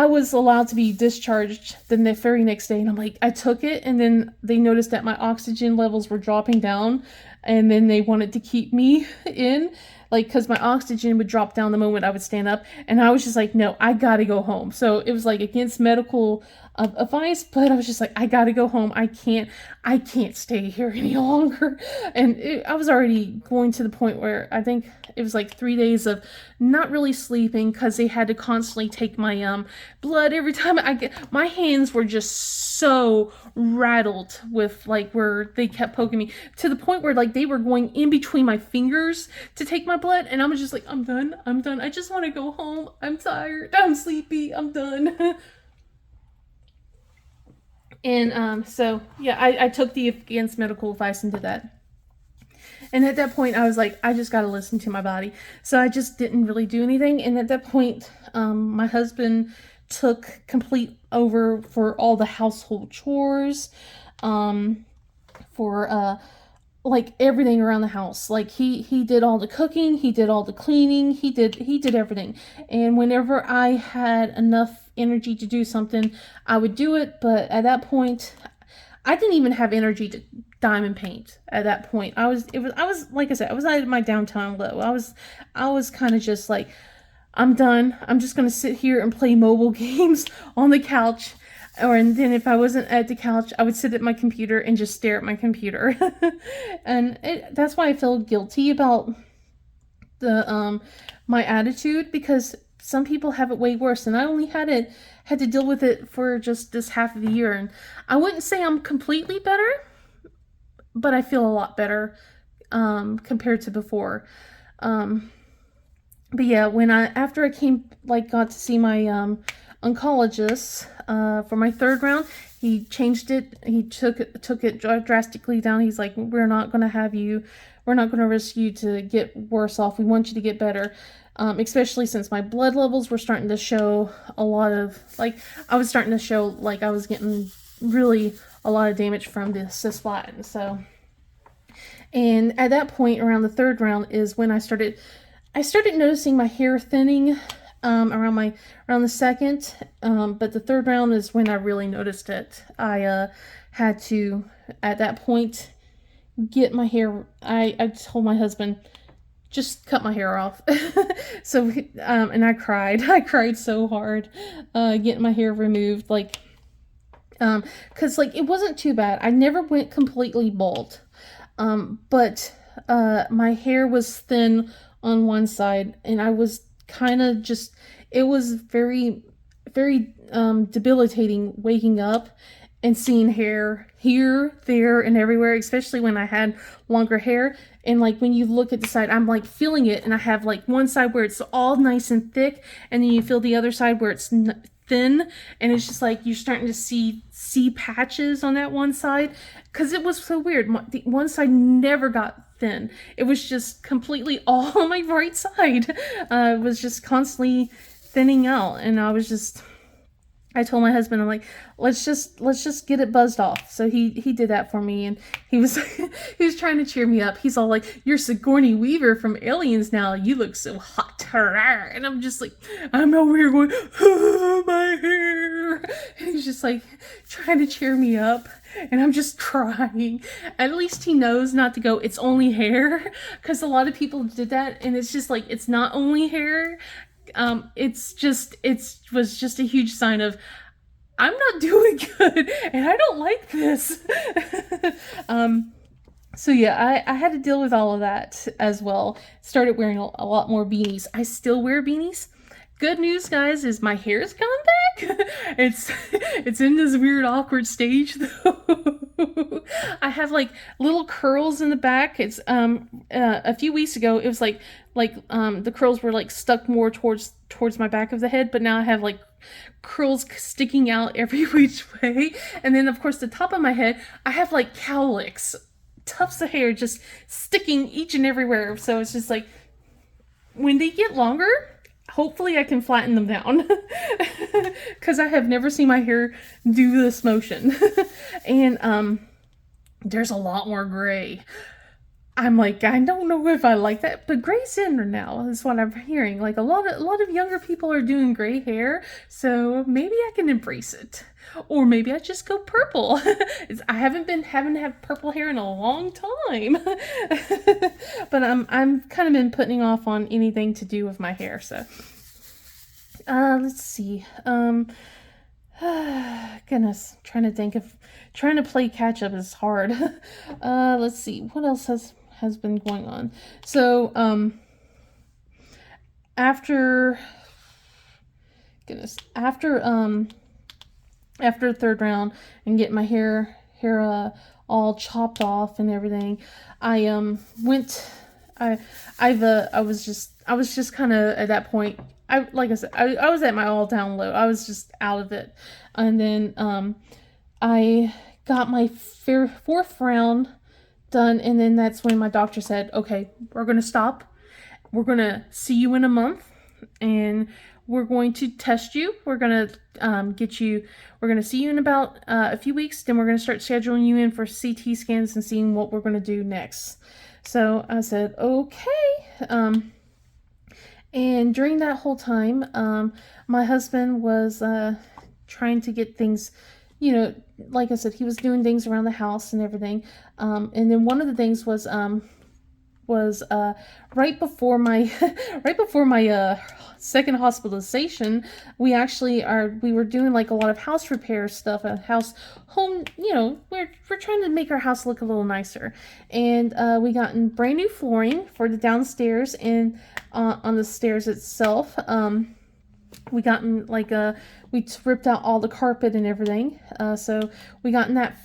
was allowed to be discharged the very next day, and I'm like, I took it, and then they noticed that my oxygen levels were dropping down, and then they wanted to keep me in, because my oxygen would drop down the moment I would stand up, and I was just like, no, I gotta go home. So it was against medical advice, but I was just like, I gotta go home. I can't stay here any longer. And I was already going to the point where I think it was 3 days of not really sleeping, because they had to constantly take my blood every time my hands were just so rattled with where they kept poking me, to the point where they were going in between my fingers to take my blood, and I was just like, I'm done. I just want to go home. I'm tired. I'm sleepy. I'm done. And so yeah, I took the against medical advice and did that. And at that point, I was like, I just got to listen to my body. So I just didn't really do anything. And at that point, my husband took complete over for all the household chores, for like everything around the house. Like he did all the cooking, he did all the cleaning, he did everything. And whenever I had enough energy to do something, I would do it. But at that point, I didn't even have energy to diamond paint at that point. I was like I said, I was at my downtown low. I was kind of just like, I'm done. I'm just gonna sit here and play mobile games on the couch. And then if I wasn't at the couch, I would sit at my computer and just stare at my computer. And that's why I feel guilty about the my attitude, because some people have it way worse, and I only had to deal with it for just this half of the year. And I wouldn't say I'm completely better, but I feel a lot better compared to before. But yeah, after I got to see my oncologist for my third round, he changed it. He took it drastically down. He's like, we're not going to risk you to get worse off. We want you to get better. Especially since my blood levels were starting to show a lot of, like, I was starting to show like I was getting really a lot of damage from the cisplatin. So, and at that point around the third round is when I started noticing my hair thinning around the second, but the third round is when I really noticed it. I had to, at that point, get my hair. I told my husband, just cut my hair off. So, and I cried. I cried so hard, getting my hair removed. Like, cause like it wasn't too bad. I never went completely bald, but my hair was thin on one side, and I was kind of just. It was very, very debilitating waking up and seeing hair here, there, and everywhere, especially when I had longer hair. And like when you look at the side, I'm like feeling it, and I have like one side where it's all nice and thick, and then you feel the other side where it's thin, and it's just like you're starting to see patches on that one side, because it was so weird. The one side never got thin. It was just completely all on my right side. It was just constantly thinning out, and I told my husband, I'm like, let's just get it buzzed off. So he did that for me, and he was he was trying to cheer me up. He's all like, you're Sigourney Weaver from Aliens now. You look so hot. And I'm just like, I'm over here going, oh, my hair. And he's just like trying to cheer me up, and I'm just crying. At least he knows not to go, it's only hair, because a lot of people did that, and it's just like, it's not only hair. It was just a huge sign of, I'm not doing good, and I don't like this. So yeah, I had to deal with all of that as well. Started wearing a lot more beanies. I still wear beanies. Good news, guys, is my hair's coming back. It's in this weird awkward stage though. I have like little curls in the back. It's a few weeks ago it was like the curls were like stuck more towards my back of the head, but now I have like curls sticking out every which way. And then of course the top of my head, I have like cowlicks, tufts of hair just sticking each and everywhere. So it's just like, when they get longer, hopefully I can flatten them down, because I have never seen my hair do this motion. And there's a lot more gray. I'm like, I don't know if I like that, but gray's in now is what I'm hearing. Like a lot of younger people are doing gray hair, so maybe I can embrace it. Or maybe I just go purple. I haven't had purple hair in a long time. But I'm kind of been putting off on anything to do with my hair, so let's see. Goodness, trying to play catch up is hard. Let's see, what else has been going on. So after third round and get my hair all chopped off and everything, I was just kind of at that point, like I said, I was at my all down low. I was just out of it. And then I got my fourth round done. And then that's when my doctor said, okay, we're going to stop. We're going to see you in a month, and we're going to test you. We're going to we're going to see you in about a few weeks. Then we're going to start scheduling you in for CT scans and seeing what we're going to do next. So I said, okay. And during that whole time, my husband was trying to get things, like I said, he was doing things around the house and everything. And then one of the things was right before my second hospitalization, we were doing like a lot of house repair stuff, home, we're trying to make our house look a little nicer. And we gotten brand new flooring for the downstairs and on the stairs itself. We gotten we ripped out all the carpet and everything. So we gotten that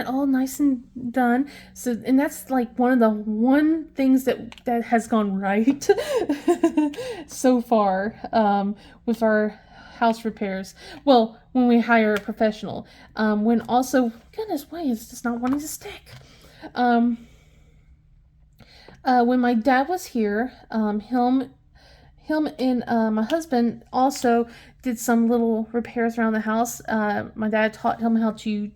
all nice and done. So, and that's like one of the things that has gone right so far with our house repairs. Well, when we hire a professional. When also, goodness, why is this not wanting to stick? When my dad was here, him and my husband also did some little repairs around the house. My dad taught him how to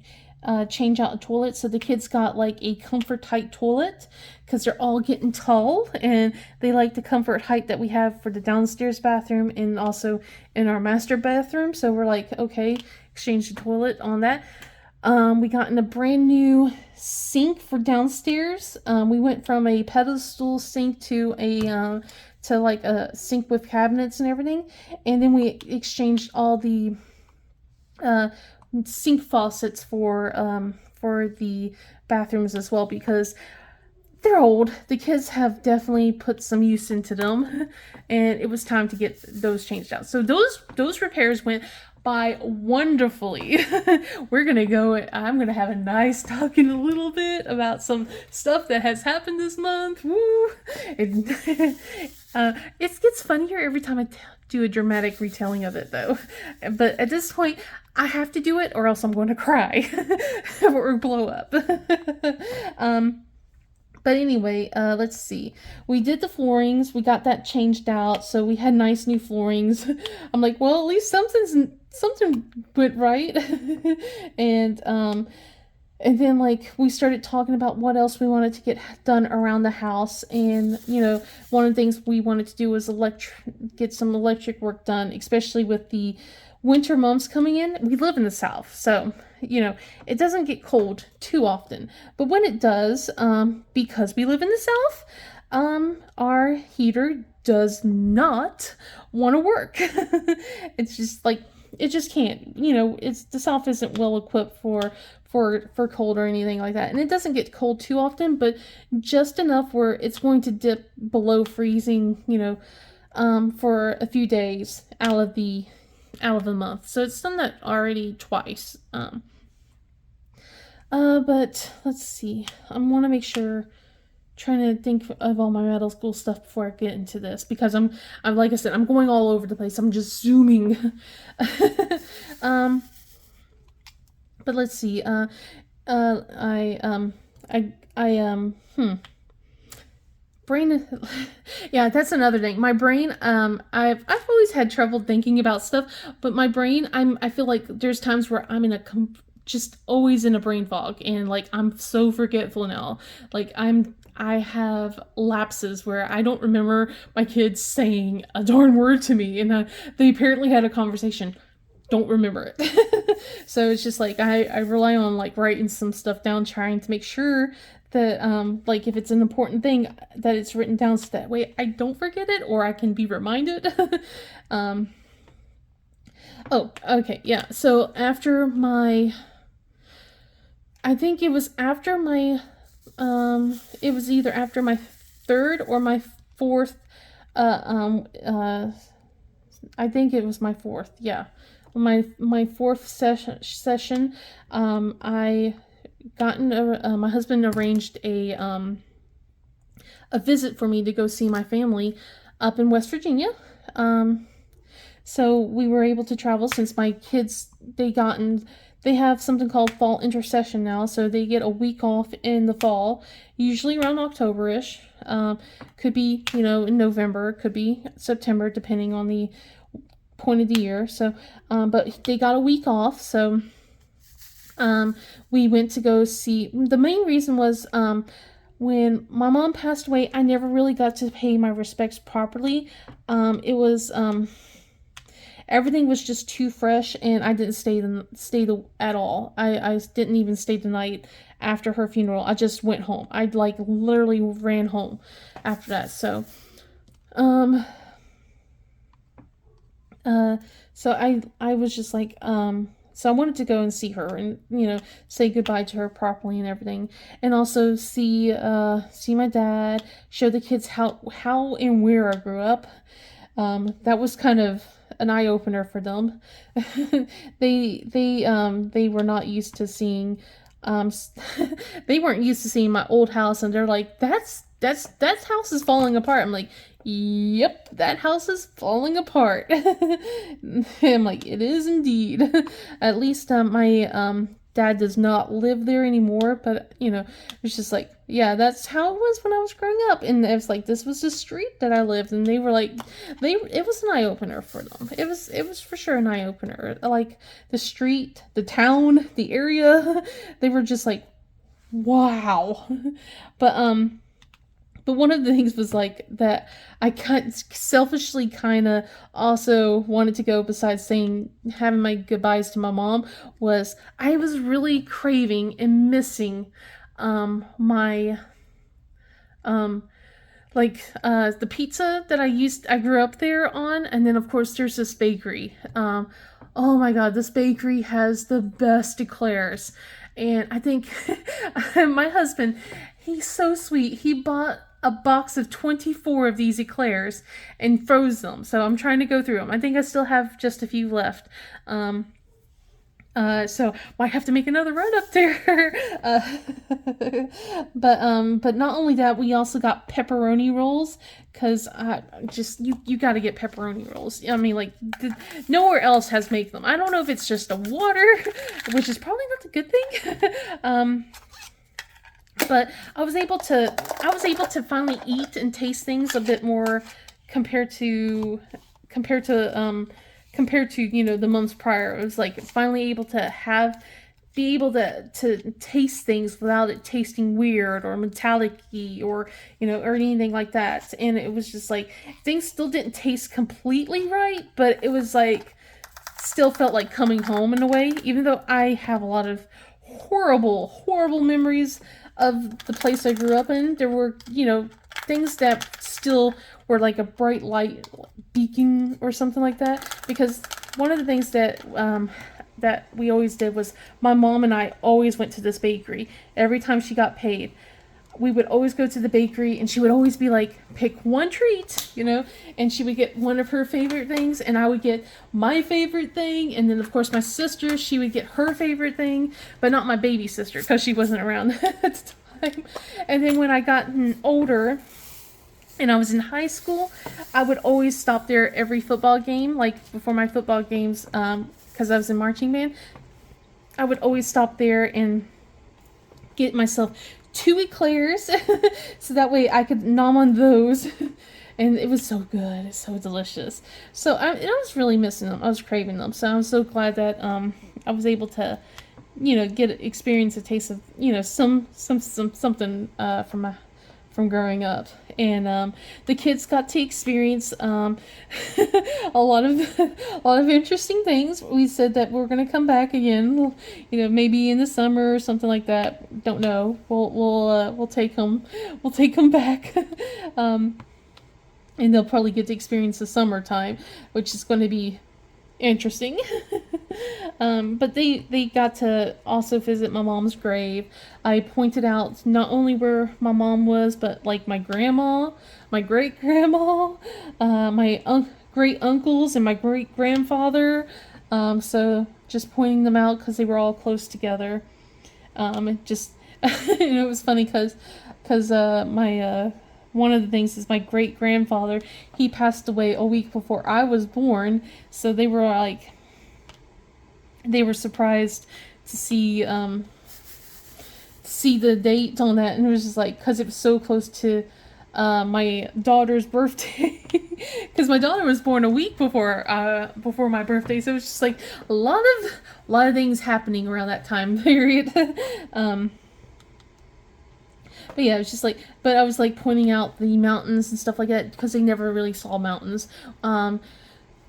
change out a toilet. So the kids got like a comfort height toilet because they're all getting tall and they like the comfort height that we have for the downstairs bathroom and also in our master bathroom. So we're like, okay, exchange the toilet on that. We got in a brand new sink for downstairs. We went from a pedestal sink to a sink with cabinets and everything. And then we exchanged all the sink faucets for the bathrooms as well because they're old. The kids have definitely put some use into them, and it was time to get those changed out. So those repairs went by wonderfully. I'm gonna have a nice talk in a little bit about some stuff that has happened this month. Woo! It gets funnier every time I do a dramatic retelling of it, though. But at this point, I have to do it, or else I'm going to cry or blow up. But anyway, let's see. We did the floorings. We got that changed out, so we had nice new floorings. I'm like, well, at least something went right. And then we started talking about what else we wanted to get done around the house. And, one of the things we wanted to do was get some electric work done, especially with the winter months coming in. We live in the South, so, it doesn't get cold too often. But when it does, because we live in the South, our heater does not want to work. It's just it just can't. The South isn't well equipped for cold or anything like that. And it doesn't get cold too often, but just enough where it's going to dip below freezing, for a few days out of the month. So it's done that already twice. But let's see. I want to make sure, trying to think of all my medical school stuff before I get into this, because I'm like I said, I'm going all over the place. I'm just zooming. But let's see. Brain. Yeah, that's another thing. My brain. I've always had trouble thinking about stuff, but my brain. I feel like there's times where I'm just always in a brain fog, and I'm so forgetful now. I have lapses where I don't remember my kids saying a darn word to me, and they apparently had a conversation. Don't remember it. So it's just I rely on writing some stuff down, trying to make sure that if it's an important thing, that it's written down so that way I don't forget it or I can be reminded. Oh, okay, yeah. So I think it was it was either after my third or my fourth, I think it was my fourth, yeah. My fourth session, I my husband arranged a visit for me to go see my family up in West Virginia. So we were able to travel since my kids they have something called fall intercession now, so they get a week off in the fall, usually around October-ish. Could be, in November, could be September, depending on the point of the year. So, but they got a week off, so we went to go see. The main reason was when my mom passed away, I never really got to pay my respects properly. It was everything was just too fresh, and I didn't at all. I didn't even stay the night after her funeral. I just went home. I like literally ran home after that. So, um, so I was just like, so I wanted to go and see her and say goodbye to her properly and everything, and also see my dad, show the kids how and where I grew up. That was kind of an eye opener for them. They were not used to seeing they weren't used to seeing my old house, and they're like, that house is falling apart. I'm like, yep, that house is falling apart. I'm like, it is indeed. At least my dad does not live there anymore, but it's just like, yeah, that's how it was when I was growing up. And it was like, this was the street that I lived, and they were like, it was an eye opener for them. It was for sure an eye opener. Like the street, the town, the area, they were just like, wow. But one of the things was like that I selfishly kind of also wanted to go, besides saying having my goodbyes to my mom, was I was really craving and missing my the pizza that I grew up there on. And then of course there's this bakery. Oh my god, this bakery has the best eclairs. And I think my husband, he's so sweet. He bought a box of 24 of these eclairs and froze them. So I'm trying to go through them. I think I still have just a few left. So might have to make another run up there. But not only that, we also got pepperoni rolls, because just you got to get pepperoni rolls. I mean, like nowhere else has made them. I don't know if it's just a water, which is probably not a good thing. But I was able to finally eat and taste things a bit more compared to the months prior. It was like finally able to be able to taste things without it tasting weird or metallic-y or or anything like that. And it was just like things still didn't taste completely right, but it was like still felt like coming home in a way, even though I have a lot of horrible memories of the place I grew up in. There were things that still were like a bright light beacon or something like that, because one of the things that we always did was my mom and I always went to this bakery every time she got paid. We would always go to the bakery, and she would always be like, pick one treat, and she would get one of her favorite things, and I would get my favorite thing, and then of course my sister, she would get her favorite thing, but not my baby sister, because she wasn't around at the time. And then when I got older and I was in high school, I would always stop there every football game, like before my football games, because I was in marching band. I would always stop there and get myself 2 eclairs, so that way I could nom on those. And it was so good. It's so delicious. So I was really missing them. I was craving them. So I'm so glad that I was able to, experience a taste of, something from growing up. And the kids got to experience a lot of interesting things. We said that we're going to come back again, maybe in the summer or something like that. Don't know. We'll take them. We'll take them back. And they'll probably get to experience the summertime, which is going to be interesting. But they got to also visit my mom's grave. I pointed out not only where my mom was, but like my grandma, my great grandma, my great uncles, and my great grandfather. So just pointing them out because they were all close together. It just it was funny because my one of the things is my great grandfather. He passed away a week before I was born, so they were like, they were surprised to see the date on that, and it was just like, because it was so close to my daughter's birthday, because my daughter was born a week before my birthday, so it was just like a lot of things happening around that time period. But yeah, it was just like, but I was like pointing out the mountains and stuff like that because they never really saw mountains. They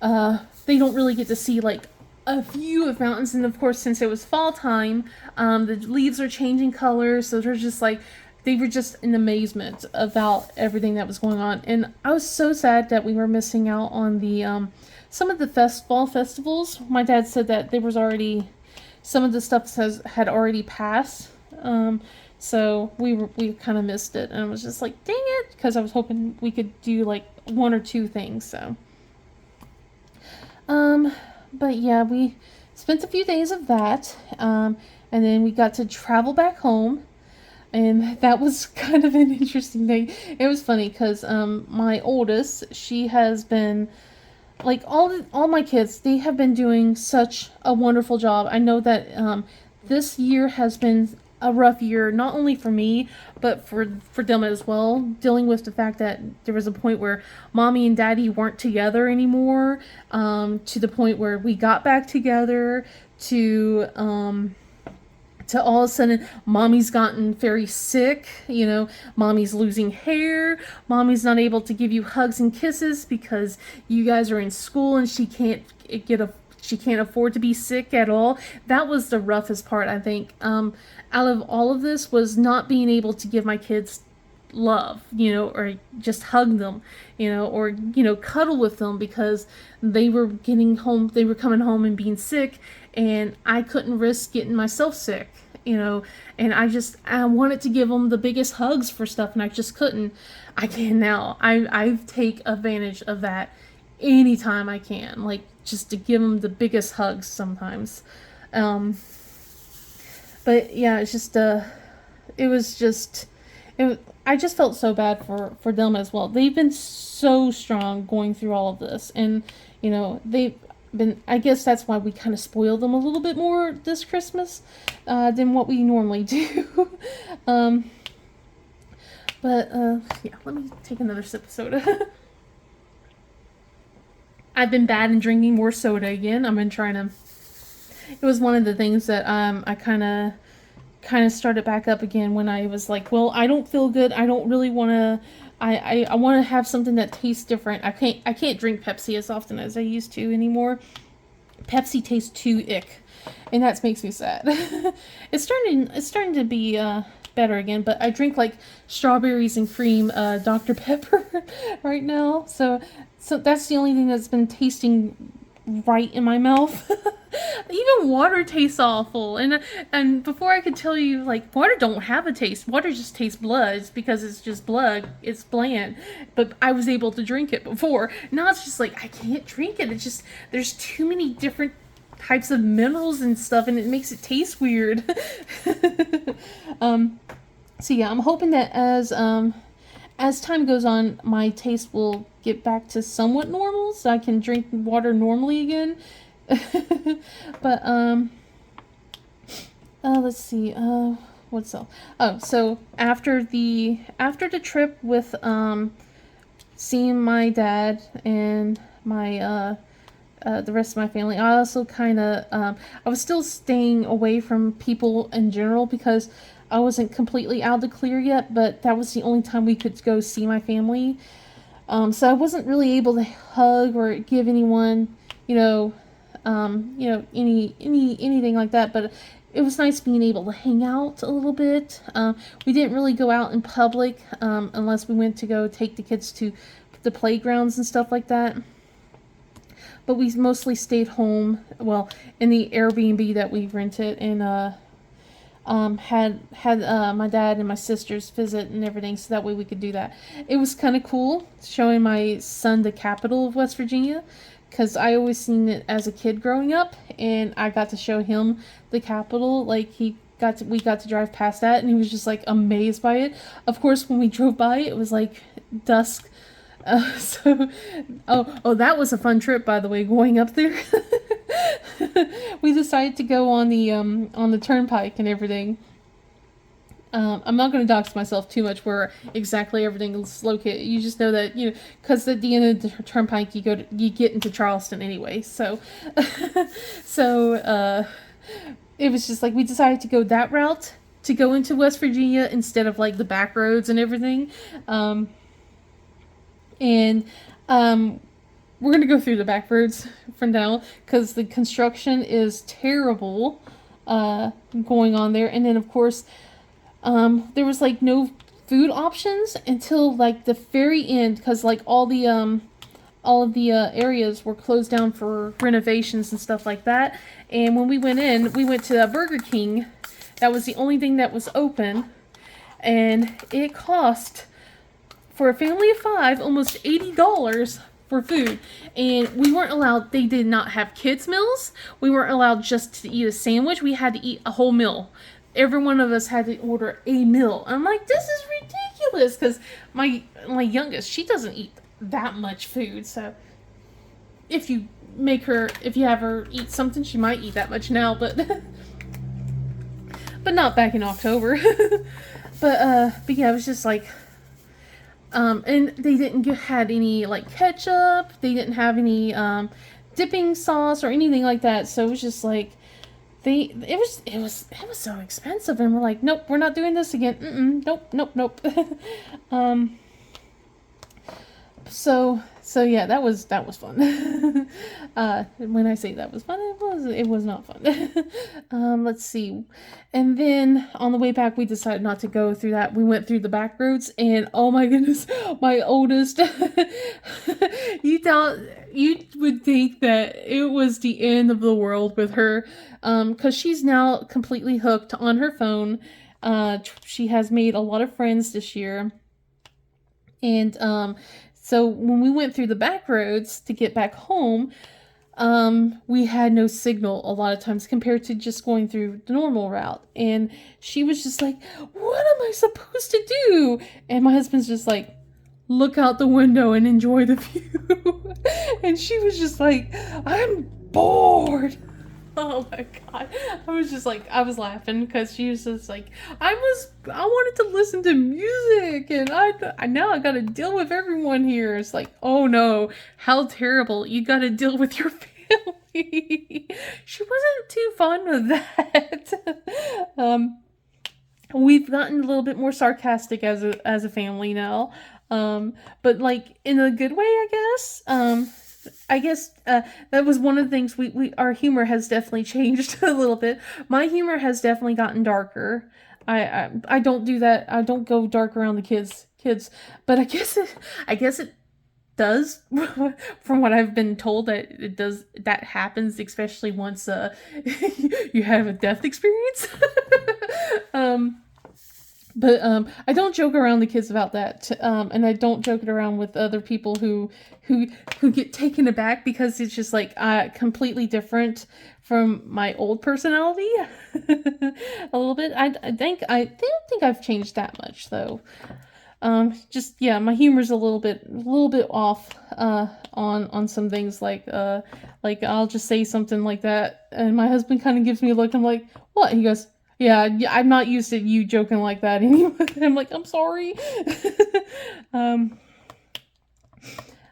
don't really get to see like a view of mountains, and of course, since it was fall time, the leaves are changing colors, so they're just like, they were just in amazement about everything that was going on. And I was so sad that we were missing out on the some of the fall festivals. My dad said that there was already, some of the stuff had already passed. So we kind of missed it, and I was just like, dang it, because I was hoping we could do like one or two things. So, but yeah, we spent a few days of that, and then we got to travel back home, and that was kind of an interesting thing. It was funny because my oldest, she has been, like, all my kids, they have been doing such a wonderful job. I know that this year has been a rough year, not only for me, but for them as well, dealing with the fact that there was a point where mommy and daddy weren't together anymore, to the point where we got back together, to all of a sudden mommy's gotten very sick, mommy's losing hair, mommy's not able to give you hugs and kisses because you guys are in school and she can't afford to be sick at all. That was the roughest part, I think. Out of all of this was not being able to give my kids love, or just hug them, or, cuddle with them because they were coming home and being sick, and I couldn't risk getting myself sick, and I wanted to give them the biggest hugs for stuff, and I just couldn't. I can now. I take advantage of that anytime I can, like, just to give them the biggest hugs sometimes. But yeah, it's just, I just felt so bad for them as well. They've been so strong going through all of this, and, they've been, I guess that's why we kind of spoil them a little bit more this Christmas, than what we normally do. But, yeah, let me take another sip of soda. I've been bad in drinking more soda again. I've been trying to. It was one of the things that I kind of started back up again when I was like, well, I don't feel good. I don't really want to. I want to have something that tastes different. I can't drink Pepsi as often as I used to anymore. Pepsi tastes too ick, and that makes me sad. It's starting to be better again, but I drink like strawberries and cream Dr. Pepper right now. So that's the only thing that's been tasting right in my mouth. Even water tastes awful, and before I could tell you, like, water don't have a taste. Water just tastes blood. It's because it's just blood. It's bland. But I was able to drink it before. Now it's just like I can't drink it. It's just there's too many different types of minerals and stuff, and it makes it taste weird. So yeah, I'm hoping that as time goes on, my taste will get back to somewhat normal, so I can drink water normally again. But let's see. What's else? Oh, so after the trip with seeing my dad and my the rest of my family, I also kind of I was still staying away from people in general because I wasn't completely out of the clear yet, but that was the only time we could go see my family. So I wasn't really able to hug or give anyone, anything like that. But it was nice being able to hang out a little bit. We didn't really go out in public unless we went to go take the kids to the playgrounds and stuff like that. But we mostly stayed home, well, in the Airbnb that we rented, and had my dad and my sisters visit and everything, so that way we could do that. It was kind of cool showing my son the capital of West Virginia, because I always seen it as a kid growing up, and I got to show him the capital. Like, we got to drive past that, and he was just like amazed by it. Of course, when we drove by, it was like dusk. So, oh, that was a fun trip, by the way, going up there. We decided to go on the turnpike and everything. I'm not going to dox myself too much where exactly everything is located. You just know that, because at the end of the turnpike, you get into Charleston anyway. So, so it was just like we decided to go that route to go into West Virginia instead of like the back roads and everything. And we're going to go through the back roads for now because the construction is terrible going on there. And then, of course, there was like no food options until like the very end because like all of the areas were closed down for renovations and stuff like that. And when we went in, we went to a Burger King. That was the only thing that was open, and it cost, for a family of 5, almost $80 for food. And we weren't allowed, they did not have kids' meals. We weren't allowed just to eat a sandwich. We had to eat a whole meal. Every one of us had to order a meal. I'm like, this is ridiculous, because my youngest, she doesn't eat that much food. So if you have her eat something, she might eat that much now, but but not back in October. but yeah, it was just like, and they didn't had any like ketchup. They didn't have any dipping sauce or anything like that. So it was just like it was so expensive, and we're like, nope, we're not doing this again. Nope. So yeah, that was fun. When I say that was fun, it was not fun. Let's see. And then on the way back, we decided not to go through that. We went through the back roads, and oh my goodness, my oldest, you would think that it was the end of the world with her, because she's now completely hooked on her phone. She has made a lot of friends this year. And so when we went through the back roads to get back home, we had no signal a lot of times compared to just going through the normal route. And she was just like, what am I supposed to do? And my husband's just like, look out the window and enjoy the view. And she was just like, I'm bored. Oh my god. I was laughing because she was just like, I wanted to listen to music, and now I gotta deal with everyone here. It's like, oh no, how terrible. You gotta deal with your family. She wasn't too fun with that. We've gotten a little bit more sarcastic as a family now. But like in a good way, I guess. That was one of the things our humor has definitely changed a little bit. My humor has definitely gotten darker. I don't do that. I don't go dark around the kids, but I guess it does, from what I've been told, that happens, especially once you have a death experience. But I don't joke around the kids about that, and I don't joke it around with other people who get taken aback because it's just like completely different from my old personality. A little bit. I don't think I've changed that much though. Just yeah, my humor's a little bit off on some things, like I'll just say something like that, and my husband kind of gives me a look. I'm like, what? He goes, yeah, I'm not used to you joking like that anyway. I'm like, I'm sorry.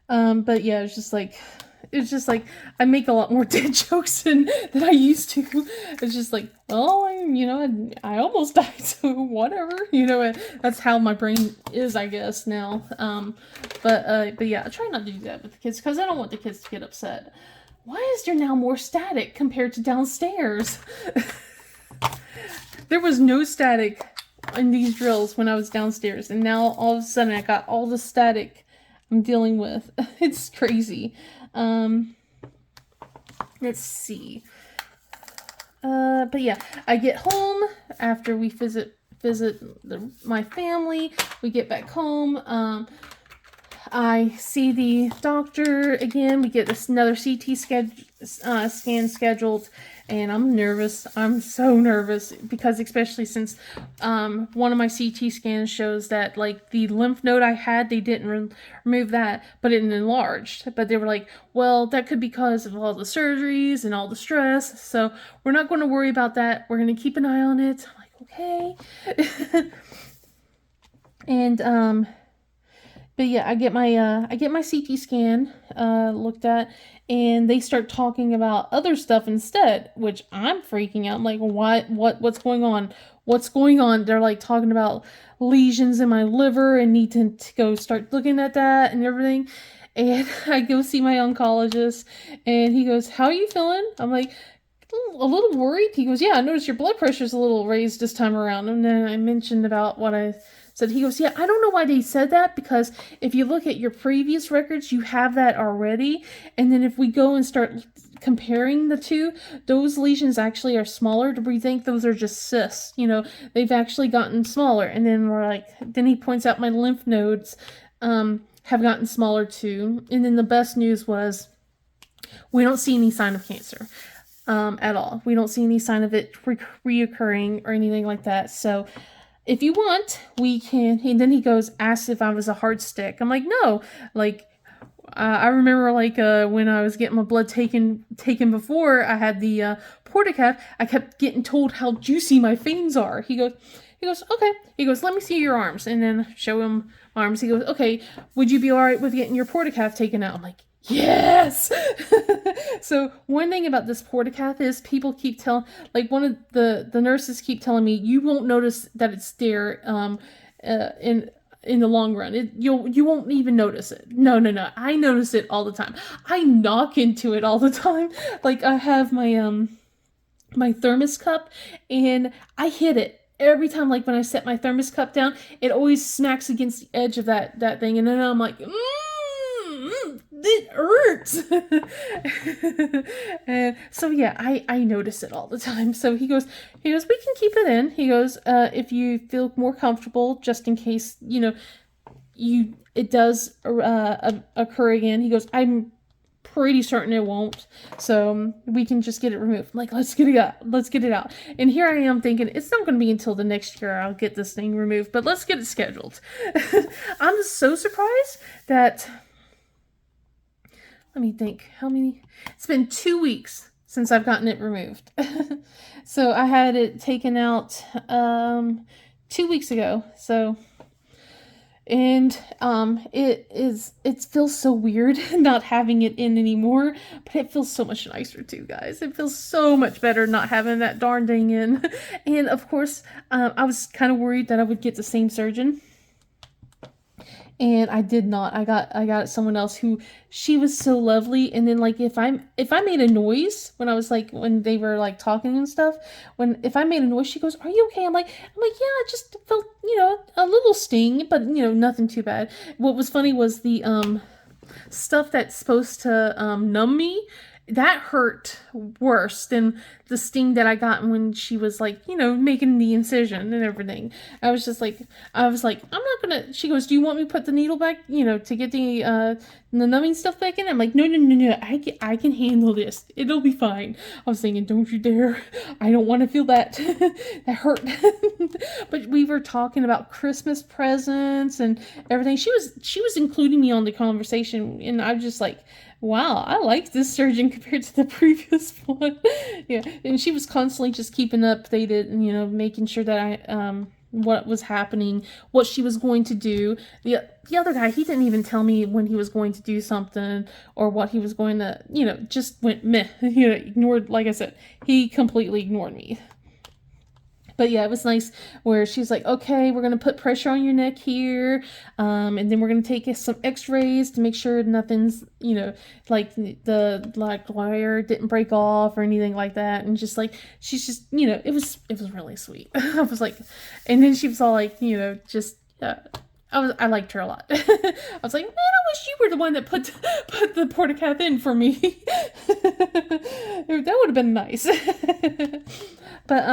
But yeah, it's just like I make a lot more dead jokes than I used to. It's just like, oh, I almost died, so whatever. That's how my brain is, I guess, now. But yeah, I try not to do that with the kids because I don't want the kids to get upset. Why is there now more static compared to downstairs? There was no static in these drills when I was downstairs, and now all of a sudden I got all the static I'm dealing with. It's crazy. Let's see. But yeah, I get home after we visit my family. We get back home. I see the doctor again. We get another CT scan scheduled, and I'm nervous. I'm so nervous because, especially since one of my CT scans shows that like the lymph node I had, they didn't remove that, but it enlarged. But they were like, well, that could be because of all the surgeries and all the stress. So we're not going to worry about that. We're going to keep an eye on it. I'm like, okay. And but yeah, I get my CT scan looked at, and they start talking about other stuff instead, which I'm freaking out. I'm like, what's going on? What's going on? They're like talking about lesions in my liver and need to go start looking at that and everything. And I go see my oncologist, and he goes, "How are you feeling?" I'm like, a little worried. He goes, "Yeah, I noticed your blood pressure's a little raised this time around." And then I mentioned about what I said. He goes, "Yeah, I don't know why they said that, because if you look at your previous records, you have that already. And then if we go and start comparing the two, those lesions actually are smaller. We think those are just cysts. They've actually gotten smaller." And then then he points out my lymph nodes have gotten smaller too. And then the best news was we don't see any sign of cancer. At all. We don't see any sign of it reoccurring or anything like that. So if you want, we can. And then he goes, asked if I was a hard stick. I'm like, no. Like, I remember when I was getting my blood taken before I had the portacath, I kept getting told how juicy my veins are. He goes, okay. He goes, let me see your arms, and then show him my arms. He goes, okay, would you be all right with getting your portacath taken out? I'm like, yes. So one thing about this portacath is people keep telling, like one of the nurses keep telling me, you won't notice that it's there in the long run. You won't even notice it. No. I notice it all the time. I knock into it all the time. Like I have my my thermos cup, and I hit it every time. Like when I set my thermos cup down, it always smacks against the edge of that thing, and then I'm like, it hurts. And so yeah, I notice it all the time. So he goes, we can keep it in. He goes, if you feel more comfortable, just in case it does occur again. He goes, I'm pretty certain it won't, so we can just get it removed. I'm like, let's get it out. And here I am thinking it's not going to be until the next year I'll get this thing removed, but let's get it scheduled. I'm so surprised that, let me think, it's been 2 weeks since I've gotten it removed. So I had it taken out 2 weeks ago. So, and it feels so weird not having it in anymore, but it feels so much nicer too, guys. It feels so much better not having that darn thing in. And of course, I was kind of worried that I would get the same surgeon, and I did not. I got someone else who, she was so lovely. And then like if I made a noise when they were like talking and stuff, if I made a noise, she goes, "Are you okay?" I'm like, yeah, I just felt a little sting, but nothing too bad. What was funny was the stuff that's supposed to numb me. That hurt worse than the sting that I got when she was like, making the incision and everything. I was like, I'm not gonna. She goes, "Do you want me to put the needle back, to get the numbing stuff back in?" I'm like, no. I can handle this. It'll be fine. I was thinking, don't you dare. I don't want to feel that. That hurt. But we were talking about Christmas presents and everything. She was including me on the conversation, and I was just like, wow, I like this surgeon compared to the previous one. Yeah, and she was constantly just keeping updated and making sure that I what was happening, what she was going to do. The other guy, he didn't even tell me when he was going to do something or what he was going to, just went meh. Ignored. Like I said, he completely ignored me. But yeah, it was nice where she's like, okay, we're going to put pressure on your neck here. And then we're going to take some x-rays to make sure nothing's, like the wire didn't break off or anything like that. And just like, she's just, it was really sweet. I was like, and then she was all like, just, I liked her a lot. I was like, man, I wish you were the one that put the portacath in for me. That would have been nice. But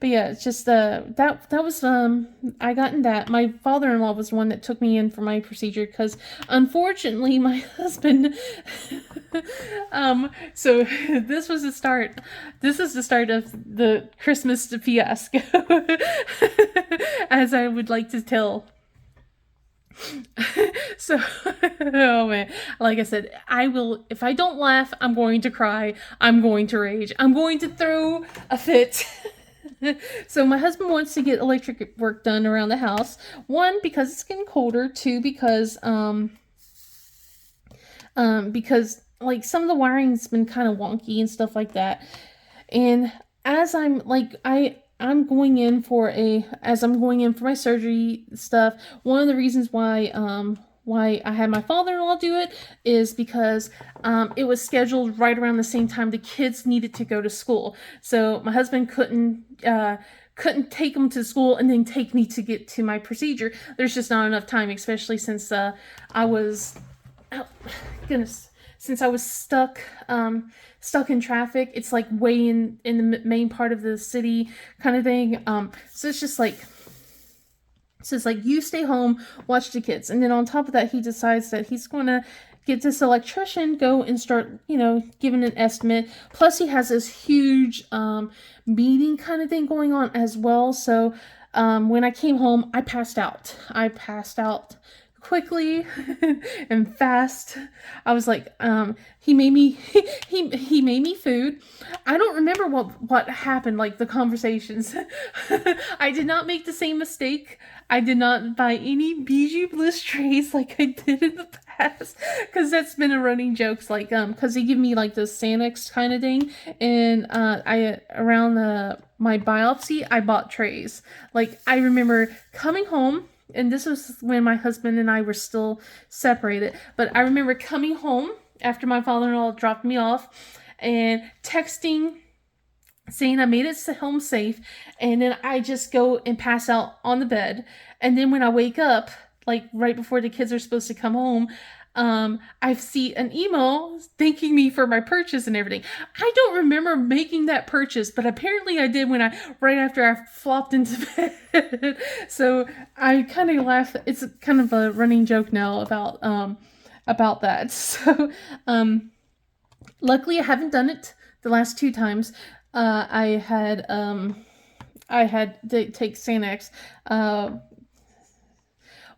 yeah, it's just that was I got in that. My father-in-law was the one that took me in for my procedure because unfortunately my husband so this was the start. This is the start of the Christmas fiasco. As I would like to tell. So, oh man, like I said, I will, if I don't laugh, I'm going to cry, I'm going to rage, I'm going to throw a fit. So my husband wants to get electric work done around the house. One, because it's getting colder. Two, because like some of the wiring's been kind of wonky and stuff like that. And as I'm like I'm going in for my surgery stuff, one of the reasons why I had my father-in-law do it is because it was scheduled right around the same time the kids needed to go to school. So my husband couldn't take them to school and then take me to get to my procedure. There's just not enough time, especially since I was oh, goodness, since I was stuck in traffic. It's like way in the main part of the city kind of thing. So it's like you stay home, watch the kids, and then on top of that, he decides that he's going to get this electrician, go and start, giving an estimate. Plus, he has this huge meeting kind of thing going on as well. So when I came home, I passed out. I passed out quickly and fast. I was like, he made me he made me food. I don't remember what happened, like the conversations. I did not make the same mistake. I did not buy any Bijou Bliss trays like I did in the past, because that's been a running joke. Like because they give me like the Sanex kind of thing, and I around my biopsy I bought trays. Like I remember coming home, and this was when my husband and I were still separated, but I remember coming home after my father-in-law dropped me off and texting saying I made it home safe, and then I just go and pass out on the bed. And then when I wake up, like right before the kids are supposed to come home, I see an email thanking me for my purchase and everything. I don't remember making that purchase, but apparently I did right after I flopped into bed. So I kind of laugh. It's kind of a running joke now about that. So luckily I haven't done it the last 2 times. I had to take Sanex.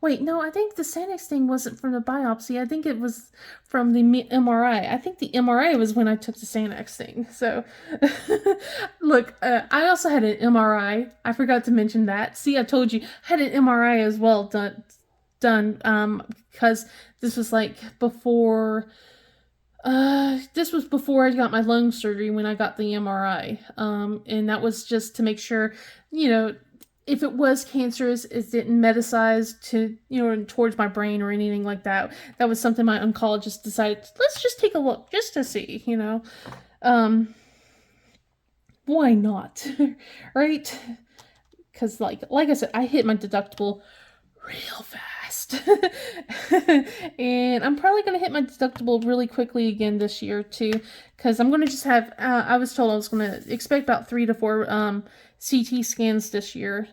Wait, no, I think the Sanex thing wasn't from the biopsy. I think it was from the MRI. I think the MRI was when I took the Sanex thing. So, look, I also had an MRI. I forgot to mention that. See, I told you, I had an MRI as well done, because this was like before. This was before I got my lung surgery when I got the MRI. And that was just to make sure, if it was cancerous, it didn't metastasize to, towards my brain or anything like that. That was something my oncologist decided, let's just take a look just to see, why not? Right? Because like I said, I hit my deductible real fast. And I'm probably going to hit my deductible really quickly again this year too, because I'm going to just have, I was told I was going to expect about 3 to 4 CT scans this year,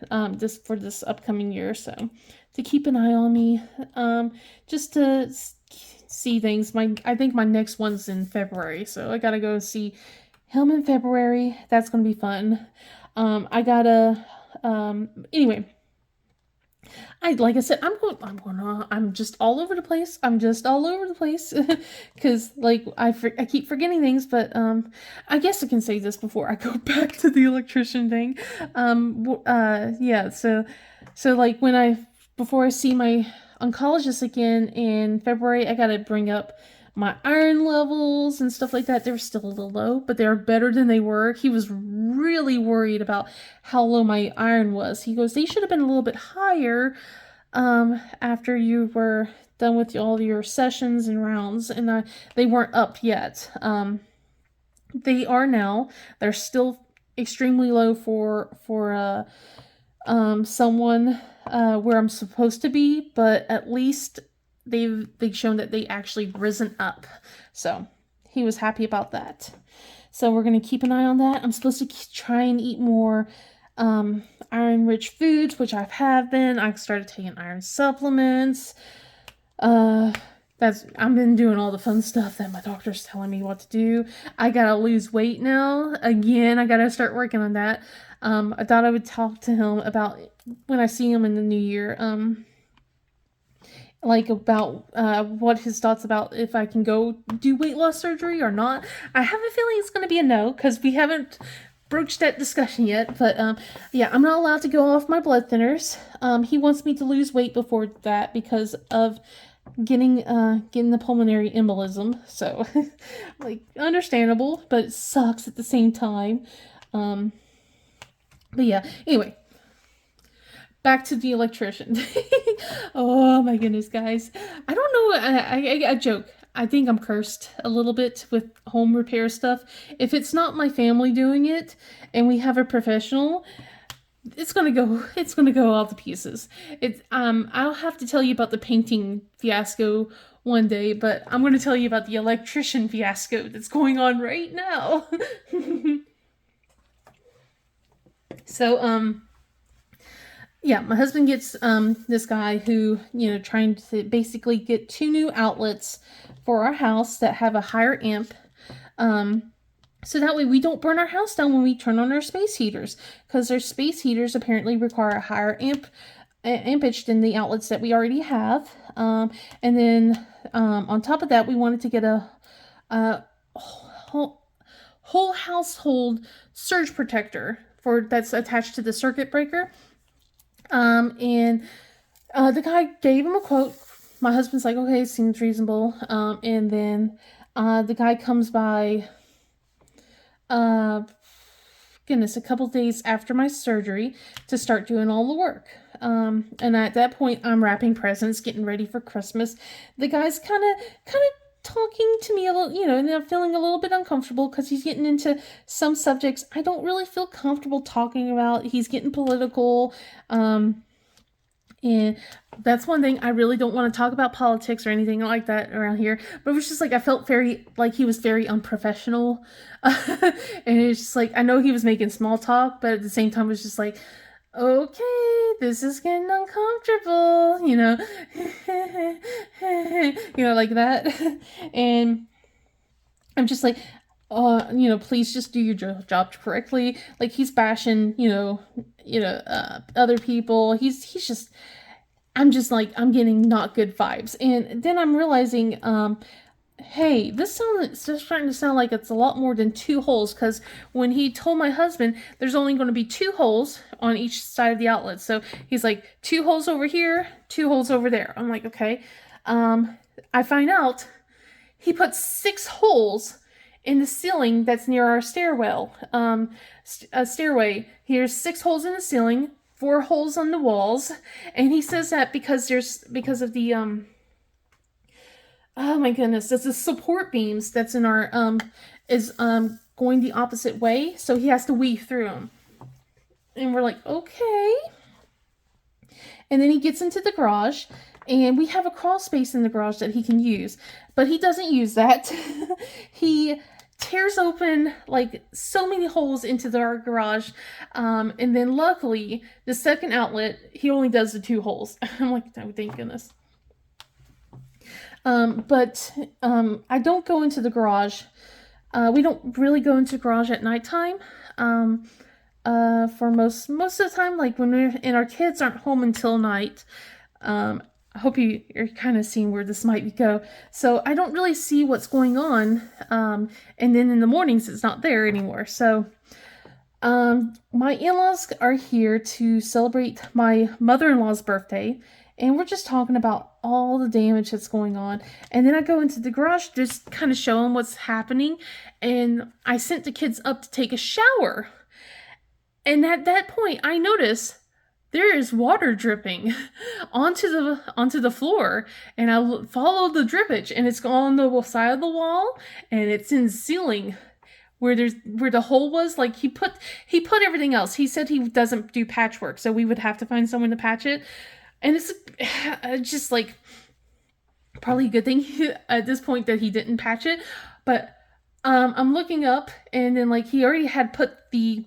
for this upcoming year. So to keep an eye on me, just to see things. I think my next one's in February, so I got to go see him in February. That's going to be fun. Anyway, like I said, I'm just all over the place. I'm just all over the place because like I keep forgetting things. But I guess I can say this before I go back to the electrician thing. Yeah. So like before I see my oncologist again in February, I gotta bring up my iron levels and stuff like that. They were still a little low, but they are better than they were. He was really worried about how low my iron was. He goes, they should have been a little bit higher after you were done with all your sessions and rounds, and they weren't up yet. They are now. They're still extremely low for someone where I'm supposed to be, but at least they've shown that they actually risen up. So he was happy about that. So we're gonna keep an eye on that. I'm supposed to try and eat more iron-rich foods, which I have been. I started taking iron supplements. I've been doing all the fun stuff that my doctor's telling me what to do. I gotta lose weight now. Again, I gotta start working on that. I thought I would talk to him about when I see him in the new year. Like about what his thoughts about if I can go do weight loss surgery or not. I have a feeling it's going to be a no because we haven't broached that discussion yet. But yeah, I'm not allowed to go off my blood thinners. He wants me to lose weight before that because of getting the pulmonary embolism. So like understandable, but it sucks at the same time. But yeah, anyway, back to the electrician. Oh my goodness, guys. I don't know. I joke. I think I'm cursed a little bit with home repair stuff. If it's not my family doing it and we have a professional, it's gonna go all to pieces. I'll have to tell you about the painting fiasco one day, but I'm gonna tell you about the electrician fiasco that's going on right now. So yeah, my husband gets this guy who, trying to basically get 2 new outlets for our house that have a higher amp. So that way we don't burn our house down when we turn on our space heaters, because our space heaters apparently require a higher ampage than the outlets that we already have. And then on top of that, we wanted to get a whole household surge protector that's attached to the circuit breaker. And the guy gave him a quote. My husband's like, okay, seems reasonable. And then the guy comes by, a couple days after my surgery to start doing all the work. And at that point, I'm wrapping presents, getting ready for Christmas. The guy's kind of talking to me a little, and I'm feeling a little bit uncomfortable because he's getting into some subjects I don't really feel comfortable talking about. He's getting political. And that's one thing. I really don't want to talk about politics or anything like that around here. But it was just like, I felt he was very unprofessional. And it's just like, I know he was making small talk, but at the same time, it was just like, okay, this is getting uncomfortable, like that. And I'm just like, please just do your job correctly. Like, he's bashing, other people. He's just, I'm just like, I'm getting not good vibes. And then I'm realizing, hey, it's just starting to sound like it's a lot more than 2 holes, because when he told my husband there's only going to be 2 holes on each side of the outlet. So he's like, 2 holes over here, 2 holes over there. I'm like, okay. I find out he put 6 holes in the ceiling that's near our stairwell. Stairway. Here's 6 holes in the ceiling, 4 holes on the walls, and he says that because of the oh my goodness, that's the support beams that's in our is going the opposite way, so he has to weave through them. And we're like, okay. And then he gets into the garage, and we have a crawl space in the garage that he can use, but he doesn't use that. He tears open like so many holes into our garage, and then luckily the second outlet he only does the 2 holes. I'm like, oh, thank goodness. But I don't go into the garage. We don't really go into the garage at nighttime. For most of the time, like when our kids aren't home until night. I hope you're kind of seeing where this might go. So I don't really see what's going on. And then in the mornings, it's not there anymore. So my in-laws are here to celebrate my mother-in-law's birthday. And we're just talking about all the damage that's going on. And then I go into the garage, just kind of show them what's happening. And I sent the kids up to take a shower. And at that point, I notice there is water dripping onto the floor. And I follow the drippage, and it's on the side of the wall, and it's in the ceiling where the hole was. Like he put everything else. He said he doesn't do patchwork, so we would have to find someone to patch it. And it's just like probably a good thing at this point that he didn't patch it. But I'm looking up, and then like he already had put the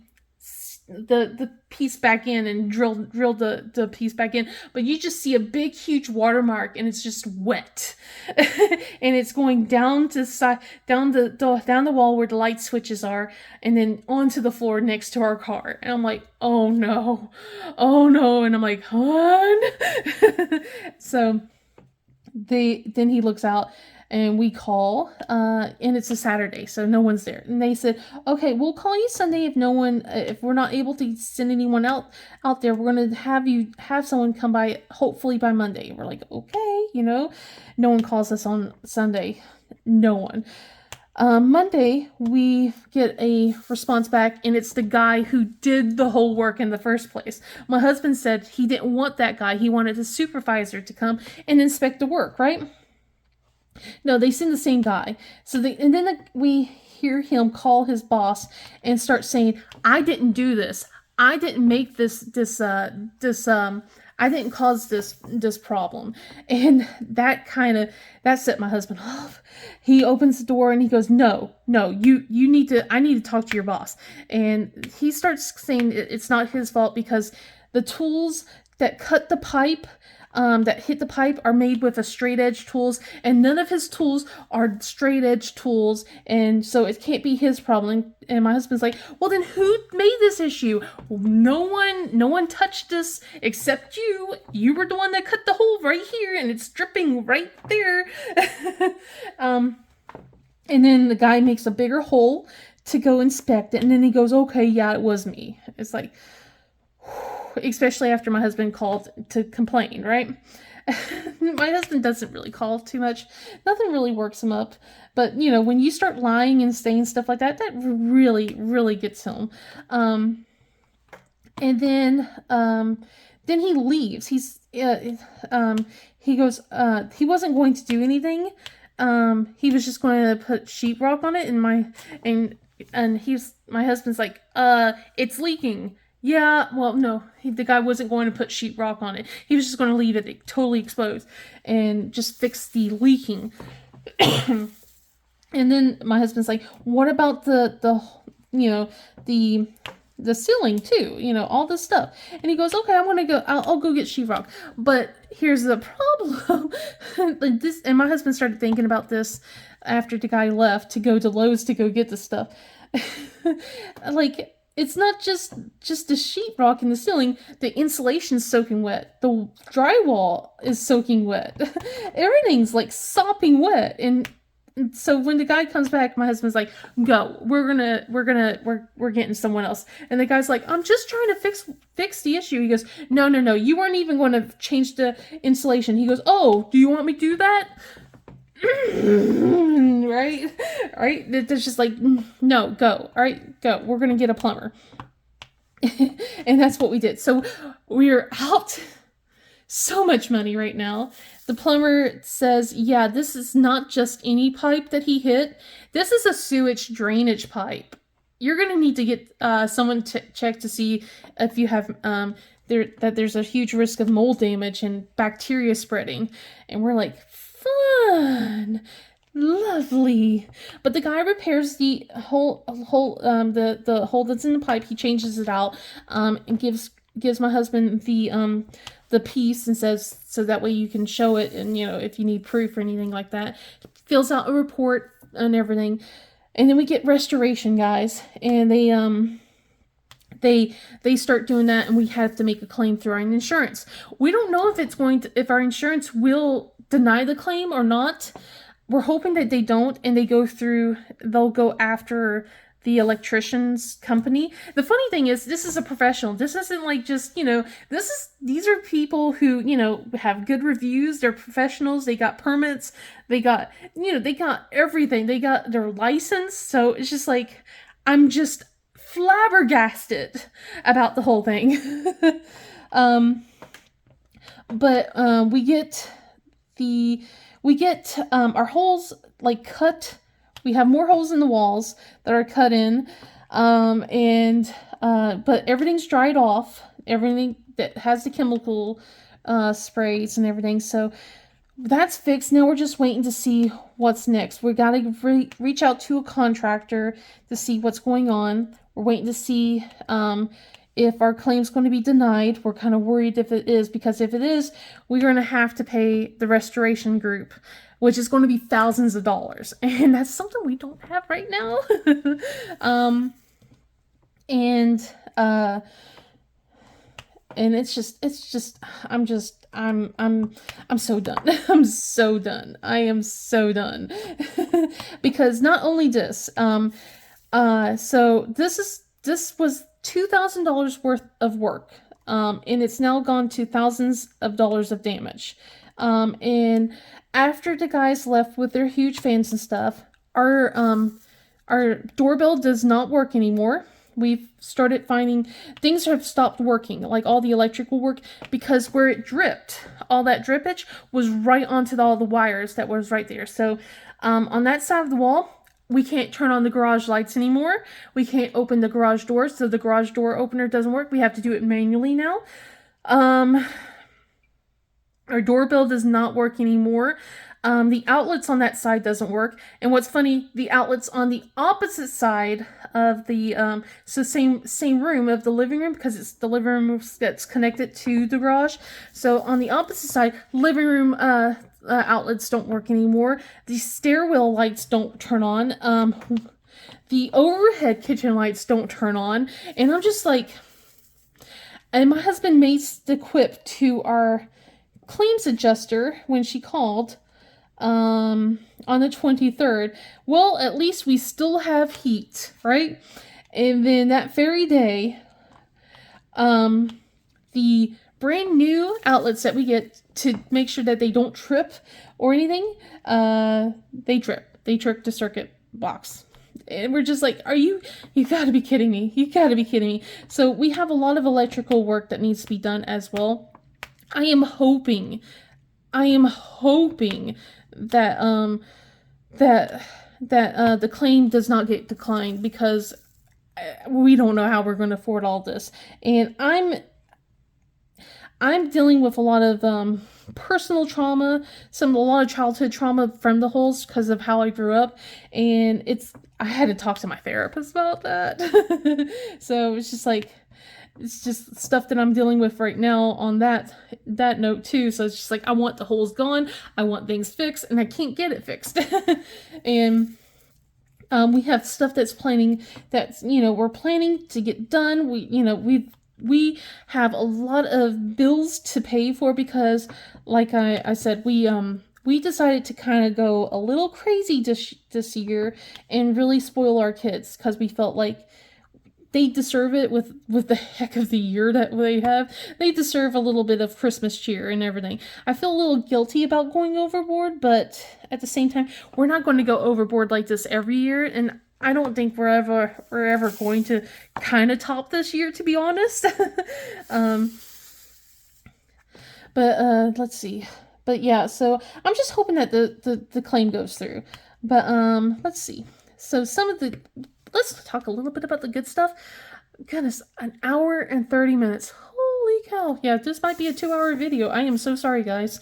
piece back in and drilled the piece back in, but you just see a big huge watermark, and it's just wet. And it's going down to side down the wall where the light switches are, and then onto the floor next to our car. And I'm like, oh no, and I'm like, hon. So then he looks out, and we call, and it's a Saturday, so no one's there. And they said, okay, we'll call you Sunday if we're not able to send anyone out there. We're going to have someone come by, hopefully by Monday. We're like, okay, no one calls us on Sunday. No one. Monday, we get a response back, and it's the guy who did the whole work in the first place. My husband said he didn't want that guy. He wanted the supervisor to come and inspect the work, right? No, they send the same guy. And then we hear him call his boss and start saying, I didn't do this. I didn't make I didn't cause this problem. And that set my husband off. He opens the door and he goes, no, I need to talk to your boss. And he starts saying it's not his fault because the tools that cut the pipe, that hit the pipe, are made with a straight edge tools, and none of his tools are straight edge tools, and so it can't be his problem. And my husband's like, well, then who made this issue? No one touched this except you. You were the one that cut the hole right here, and it's dripping right there. And then the guy makes a bigger hole to go inspect it, and then he goes, okay, yeah, it was me. It's like, especially after my husband called to complain, right? My husband doesn't really call too much. Nothing really works him up. But, when you start lying and saying stuff like that, that really, really gets him. And then he leaves. He goes, he wasn't going to do anything. He was just going to put sheetrock on it, and my husband's like, it's leaking. Yeah, well, no, the guy wasn't going to put sheetrock on it. He was just going to leave it totally exposed and just fix the leaking. And then my husband's like, what about the ceiling too, all this stuff. And he goes, okay, I'll go get sheetrock. But here's the problem. And my husband started thinking about this after the guy left to go to Lowe's to go get the stuff. Like, it's not just the sheetrock in the ceiling. The insulation's soaking wet. The drywall is soaking wet. Everything's like sopping wet. And so when the guy comes back, my husband's like, go, we're getting someone else. And the guy's like, I'm just trying to fix the issue. He goes, no, you weren't even going to change the insulation. He goes, oh, do you want me to do that? Right? There's just like, no, go. All right, go. We're going to get a plumber. And that's what we did. So we're out so much money right now. The plumber says, yeah, this is not just any pipe that he hit. This is a sewage drainage pipe. You're going to need to get someone to check to see if you have there's a huge risk of mold damage and bacteria spreading. And we're like, fun, lovely. But the guy repairs the hole the hole that's in the pipe. He changes it out, and gives my husband the piece and says, so that way you can show it, and if you need proof or anything like that. Fills out a report and everything. And then we get restoration guys, and they start doing that, and we have to make a claim through our insurance. We don't know if our insurance will deny the claim or not. We're hoping that they don't, and they'll go after the electrician's company. The funny thing is, this is a professional. This isn't like just, these are people who, have good reviews. They're professionals. They got permits. They got everything. They got their license. So it's just like, I'm just flabbergasted about the whole thing. But we get our holes like cut We have more holes in the walls that are cut in, but everything's dried off. Everything that has the chemical sprays and everything. So that's fixed. Now we're just waiting to see what's next. We got to reach out to a contractor to see what's going on. We're waiting to see if our claim's going to be denied. We're kind of worried if it is, because if it is, we're going to have to pay the restoration group, which is going to be thousands of dollars. And that's something we don't have right now. And it's just I'm so done. I'm so done. I am so done. Because not only this, so this was $2,000 worth of work, and it's now gone to thousands of dollars of damage. And after the guys left with their huge fans and stuff, our doorbell does not work anymore. We've started finding things have stopped working, like all the electrical work, because where it dripped, all that drippage was right onto all the wires that was right there. So on that side of the wall, we can't turn on the garage lights anymore. We can't open the garage door, so the garage door opener doesn't work. We have to do it manually now. Our doorbell does not work anymore. The outlets on that side doesn't work. And what's funny, the outlets on the opposite side of the, so same room of the living room, because it's the living room that's connected to the garage. So on the opposite side, living room outlets don't work anymore. The stairwell lights don't turn on. The overhead kitchen lights don't turn on. And I'm just like, and my husband made the quip to our claims adjuster when she called on the 23rd. Well, at least we still have heat, right? And then that very day, the brand new outlets that we get to make sure that they don't trip or anything, they trip. They trip the circuit box. And we're just like, you gotta be kidding me. You gotta be kidding me. So we have a lot of electrical work that needs to be done as well. I am hoping that the claim does not get declined, because we don't know how we're going to afford all this. And I'm dealing with a lot of personal trauma, a lot of childhood trauma from the holes because of how I grew up, and I had to talk to my therapist about that. So it's just stuff that I'm dealing with right now on that note too. So it's just like, I want the holes gone, I want things fixed, and I can't get it fixed. And we have stuff we're planning to get done. We have a lot of bills to pay for, because like I said, we decided to kind of go a little crazy this year and really spoil our kids, because we felt like they deserve it with the heck of the year that they have. They deserve a little bit of Christmas cheer and everything. I feel a little guilty about going overboard, but at the same time, we're not going to go overboard like this every year, and I don't think we're ever going to kind of top this year, to be honest. But let's see. But yeah, so I'm just hoping that the claim goes through. But let's see. So let's talk a little bit about the good stuff. Goodness, an hour and 30 minutes. Holy cow. Yeah, this might be a 2-hour video. I am so sorry, guys.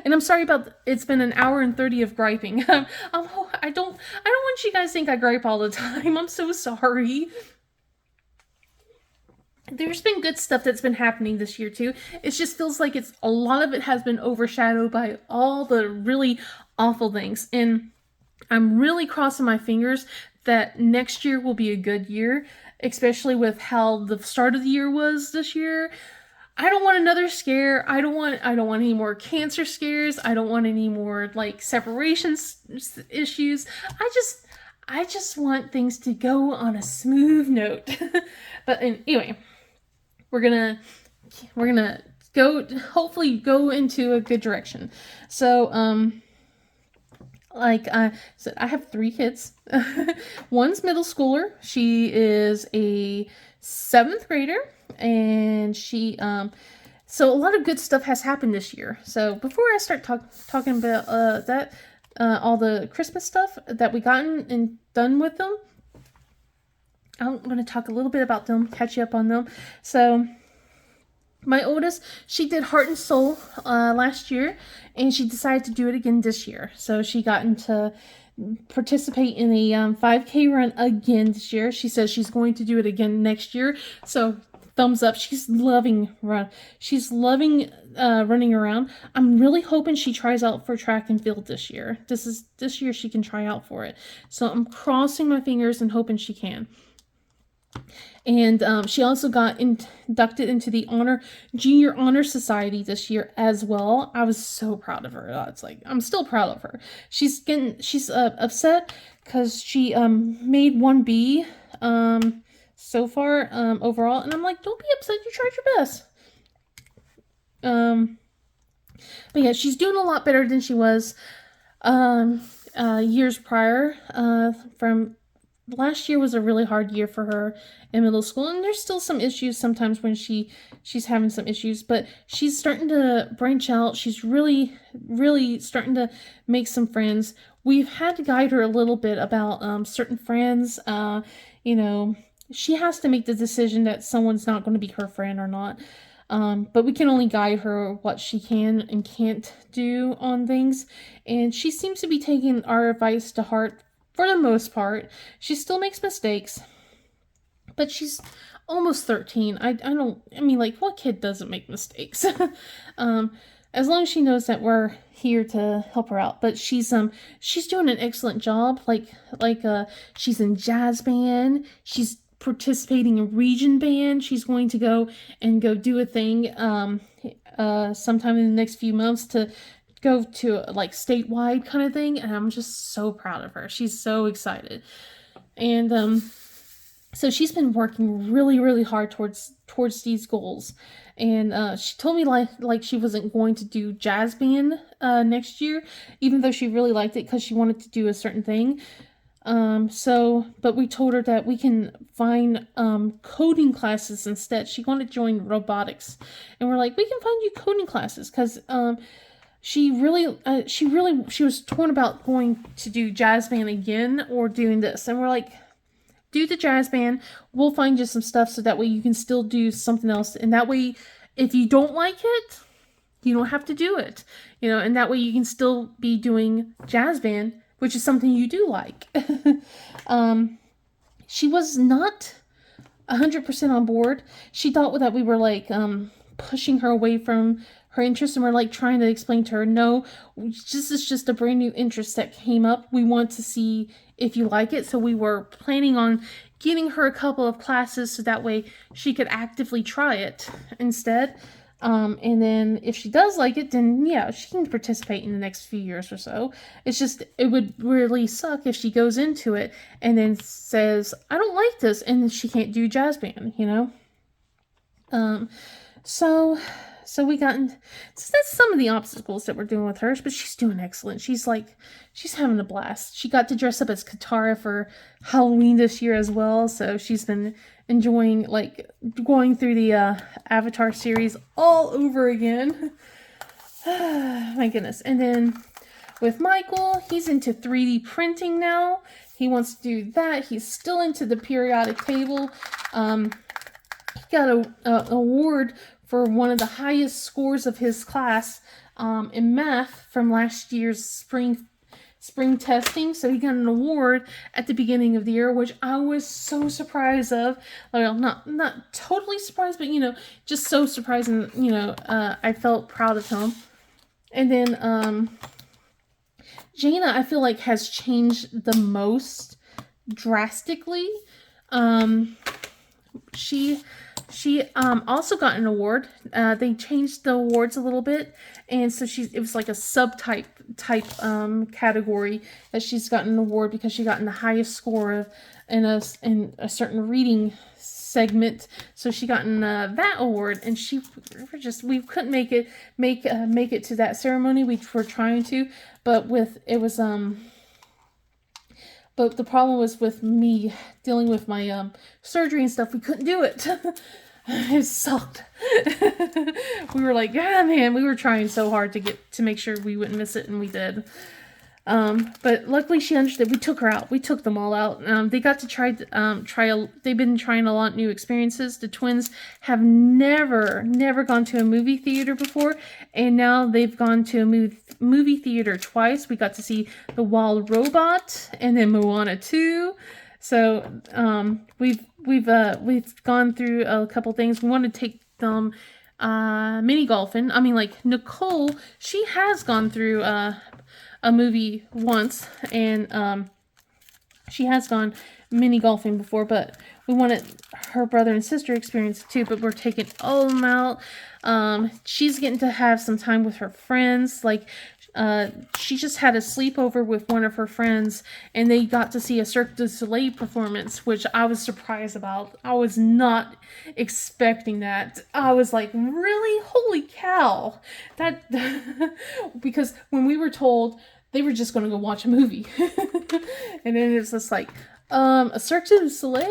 And I'm sorry about it's been an hour and 30 of griping. I don't want you guys to think I gripe all the time. I'm so sorry. There's been good stuff that's been happening this year too. It just feels like a lot of it has been overshadowed by all the really awful things. And I'm really crossing my fingers that next year will be a good year, especially with how the start of the year was this year. I don't want another scare. I don't want any more cancer scares. I don't want any more separation issues. I just want things to go on a smooth note. But anyway, we're gonna hopefully go into a good direction. So like I said, I have 3 kids. One's middle schooler. She is a 7th grader, and she so a lot of good stuff has happened this year. So before I start talking about that, all the Christmas stuff that we gotten and done with them. I'm going to talk a little bit about them, catch you up on them. So my oldest, she did Heart and Soul last year, and she decided to do it again this year. So she got into participate in a 5K run again this year. She says she's going to do it again next year. So thumbs up. She's loving run. She's loving running around. I'm really hoping she tries out for track and field this year. This year she can try out for it. So I'm crossing my fingers and hoping she can. And she also got inducted into the Junior Honor Society this year as well. I was so proud of her. It's like, I'm still proud of her. She's upset because she made 1B so far overall. And I'm like, don't be upset. You tried your best. But yeah, she's doing a lot better than she was years prior. From last year was a really hard year for her in middle school, and there's still some issues sometimes when she's having some issues, but she's starting to branch out. She's really starting to make some friends. We've had to guide her a little bit about certain friends. You know, she has to make the decision that someone's not going to be her friend or not. But we can only guide her what she can and can't do on things, and she seems to be taking our advice to heart for the most part. She still makes mistakes, but she's almost 13. I mean, like, what kid doesn't make mistakes? As long as she knows that we're here to help her out. But she's doing an excellent job. Like she's in jazz band. She's participating in region band. She's going to go do a thing sometime in the next few months to go to like statewide kind of thing, and I'm just so proud of her. She's so excited. And so she's been working really hard towards these goals. And she told me like she wasn't going to do jazz band next year, even though she really liked it because she wanted to do a certain thing. But we told her that we can find coding classes instead. She wanted to join robotics, and we're like, we can find you coding classes because she was torn about going to do jazz band again or doing this. And we're like, do the jazz band. We'll find you some stuff so that way you can still do something else. And that way, if you don't like it, you don't have to do it. You know, and that way you can still be doing jazz band, which is something you do like. She was not 100% on board. She thought that we were like pushing her away from her interest, and we're like trying to explain to her, no, this is just a brand new interest that came up. We want to see if you like it. So we were planning on giving her a couple of classes so that way she could actively try it instead. And then if she does like it, then yeah, she can participate in the next few years or so. It's just, it would really suck if she goes into it and then says, I don't like this, and then she can't do jazz band, you know? So that's some of the obstacles that we're doing with her, but she's doing excellent. She's having a blast. She got to dress up as Katara for Halloween this year as well, so she's been enjoying like going through the Avatar series all over again. My goodness. And then with Michael, he's into 3D printing now. He wants to do that. He's still into the periodic table. He got an award for one of the highest scores of his class in math from last year's spring testing. So he got an award at the beginning of the year, which I was so surprised of. Well, not totally surprised, but, you know, just so surprised, and, you know, I felt proud of him. And then Jaina, I feel like, has changed the most drastically. She also got an award. They changed the awards a little bit, and so it was like a subtype category that she's gotten an award because she got in the highest score in a certain reading segment. So she got that award, and we couldn't make it to that ceremony. We were trying to, but but the problem was with me dealing with my surgery and stuff. We couldn't do it. It sucked. We were like, yeah, man, we were trying so hard to make sure we wouldn't miss it, and we did. But luckily she understood. We took her out. We took them all out. They got to they've been trying a lot of new experiences. The twins have never gone to a movie theater before, and now they've gone to a movie theater twice. We got to see The Wild Robot and then Moana 2. So we've gone through a couple things. We want to take them mini golfing. I mean, like Nicole, she has gone through a movie once, and she has gone mini golfing before, but we wanted her brother and sister experience it too, but we're taking all of them out. She's getting to have some time with her friends. Like, she just had a sleepover with one of her friends, and they got to see a Cirque du Soleil performance, which I was surprised about. I was not expecting that. I was like, really? Holy cow. That because when we were told they were just going to go watch a movie, and then it's just like, a Cirque du Soleil?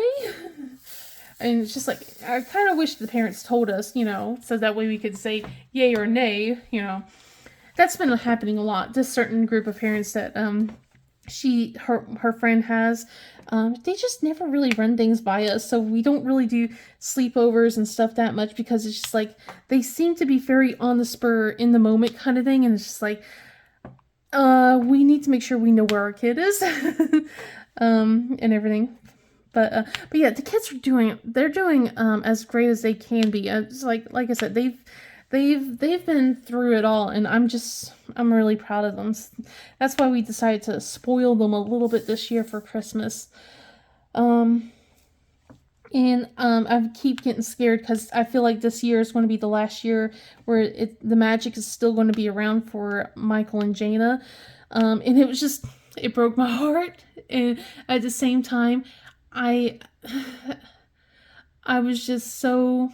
And it's just like, I kind of wish the parents told us, so that way we could say yay or nay, That's been happening a lot. This certain group of parents that her friend has, they just never really run things by us, so we don't really do sleepovers and stuff that much, because it's just like, they seem to be very on the spur, in the moment kind of thing, and it's just like, we need to make sure we know where our kid is, and everything. But yeah, the kids they're doing as great as they can be. It's like I said, they've been through it all, and I'm really proud of them. That's why we decided to spoil them a little bit this year for Christmas. And I keep getting scared, because I feel like this year is going to be the last year where the magic is still going to be around for Michael and Jaina. And it broke my heart. And at the same time, I was just so...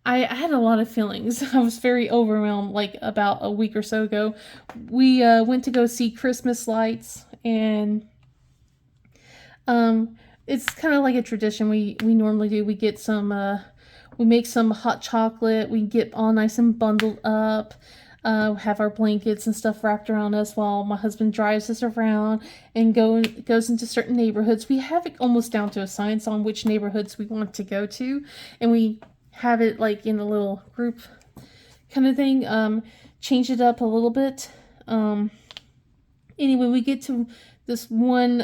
I had a lot of feelings. I was very overwhelmed, like, about a week or so ago. We went to go see Christmas lights, and it's kind of like a tradition we normally do. We get we make some hot chocolate. We get all nice and bundled up. Have our blankets and stuff wrapped around us while my husband drives us around and goes into certain neighborhoods. We have it almost down to a science on which neighborhoods we want to go to, and we have it like in a little group kind of thing. Change it up a little bit. Anyway, we get to this one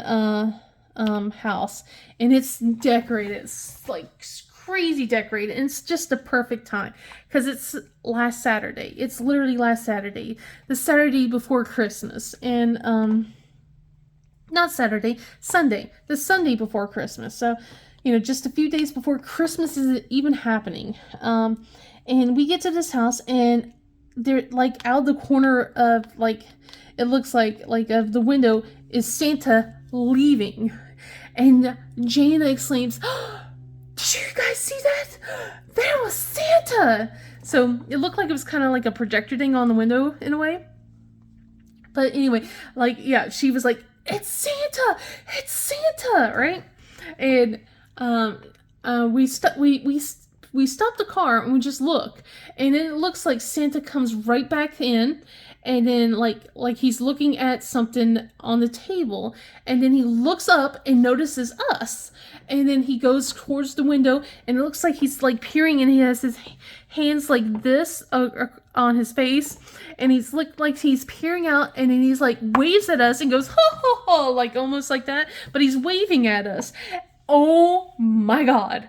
house, and it's decorated. It's like crazy decorated, and it's just the perfect time, because it's last Saturday. It's literally last Saturday, the Saturday before Christmas, and not Saturday, Sunday, the Sunday before Christmas. So, just a few days before Christmas is even happening. And we get to this house, and they're like, out of the corner of, like, it looks like of the window is Santa leaving, and Jaina exclaims, "Did you guys see that? There was Santa!" So it looked like it was kind of like a projector thing on the window in a way. But anyway, like, yeah, she was like, "It's Santa! It's Santa!" Right? And we stop the car, and we just look, and then it looks like Santa comes right back in, and then like he's looking at something on the table, and then he looks up and notices us, and then he goes towards the window, and it looks like he's like peering, and he has his hands like this on his face, and he's like he's peering out, and then he's like waves at us and goes, "Ho ho ho," like almost like that, but he's waving at us. Oh my God.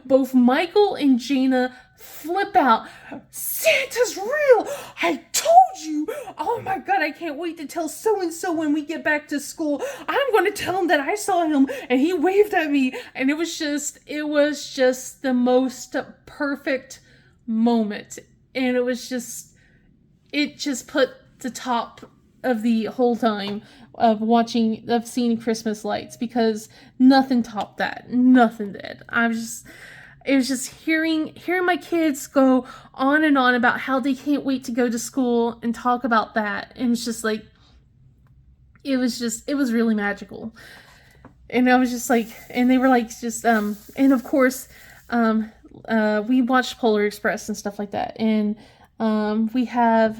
Both Michael and Jaina flip out. "Santa's real! I told you! Oh my God, I can't wait to tell so-and-so when we get back to school. I'm going to tell him that I saw him and he waved at me." And it was just the most perfect moment. And it just put the top of the whole time of seeing Christmas lights, because nothing topped that. Nothing did. It was just hearing my kids go on and on about how they can't wait to go to school and talk about that. And it's just like, it was really magical. And I was just like, and they were like, and of course, we watched Polar Express and stuff like that. And We have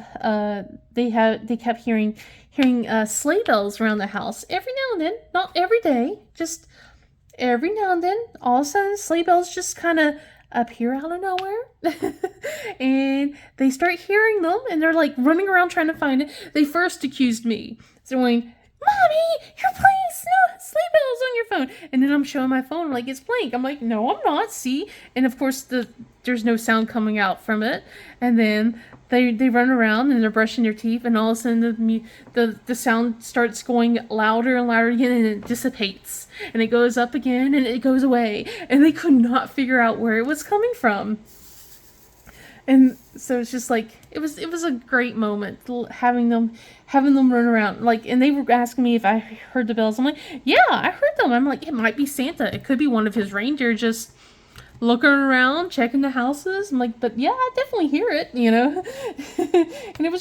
they kept hearing sleigh bells around the house every now and then, not every day, just every now and then. All of a sudden, sleigh bells just kind of appear out of nowhere, and they start hearing them, and they're like running around trying to find it. They first accused me, so going, "Mommy, you're playing sleigh bells on your phone," and then I'm showing my phone like it's blank. I'm like, "No, I'm not. See?" And of course, there's no sound coming out from it, and then they run around and they're brushing their teeth, and all of a sudden the sound starts going louder and louder again, and it dissipates, and it goes up again, and it goes away, and they could not figure out where it was coming from. And so it's just like it was a great moment having them run around, like, and they were asking me if I heard the bells. I'm like, yeah, I heard them. I'm like, it might be Santa, it could be one of his reindeer just looking around, checking the houses. I'm like, but yeah, I definitely hear it, you know. And it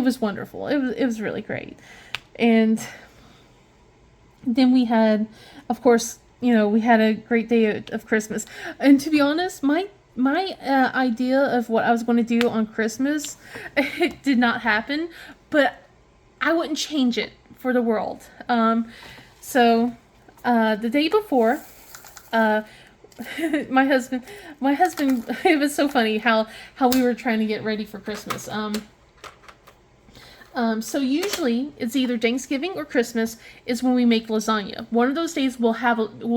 was wonderful. It was really great. And then we had, of course, you know, we had a great day of Christmas. And to be honest, my idea of what I was going to do on Christmas, it did not happen, but I wouldn't change it for the world. So the day before, my husband, it was so funny how we were trying to get ready for Christmas. So usually it's either Thanksgiving or Christmas is when we make lasagna. One of those days will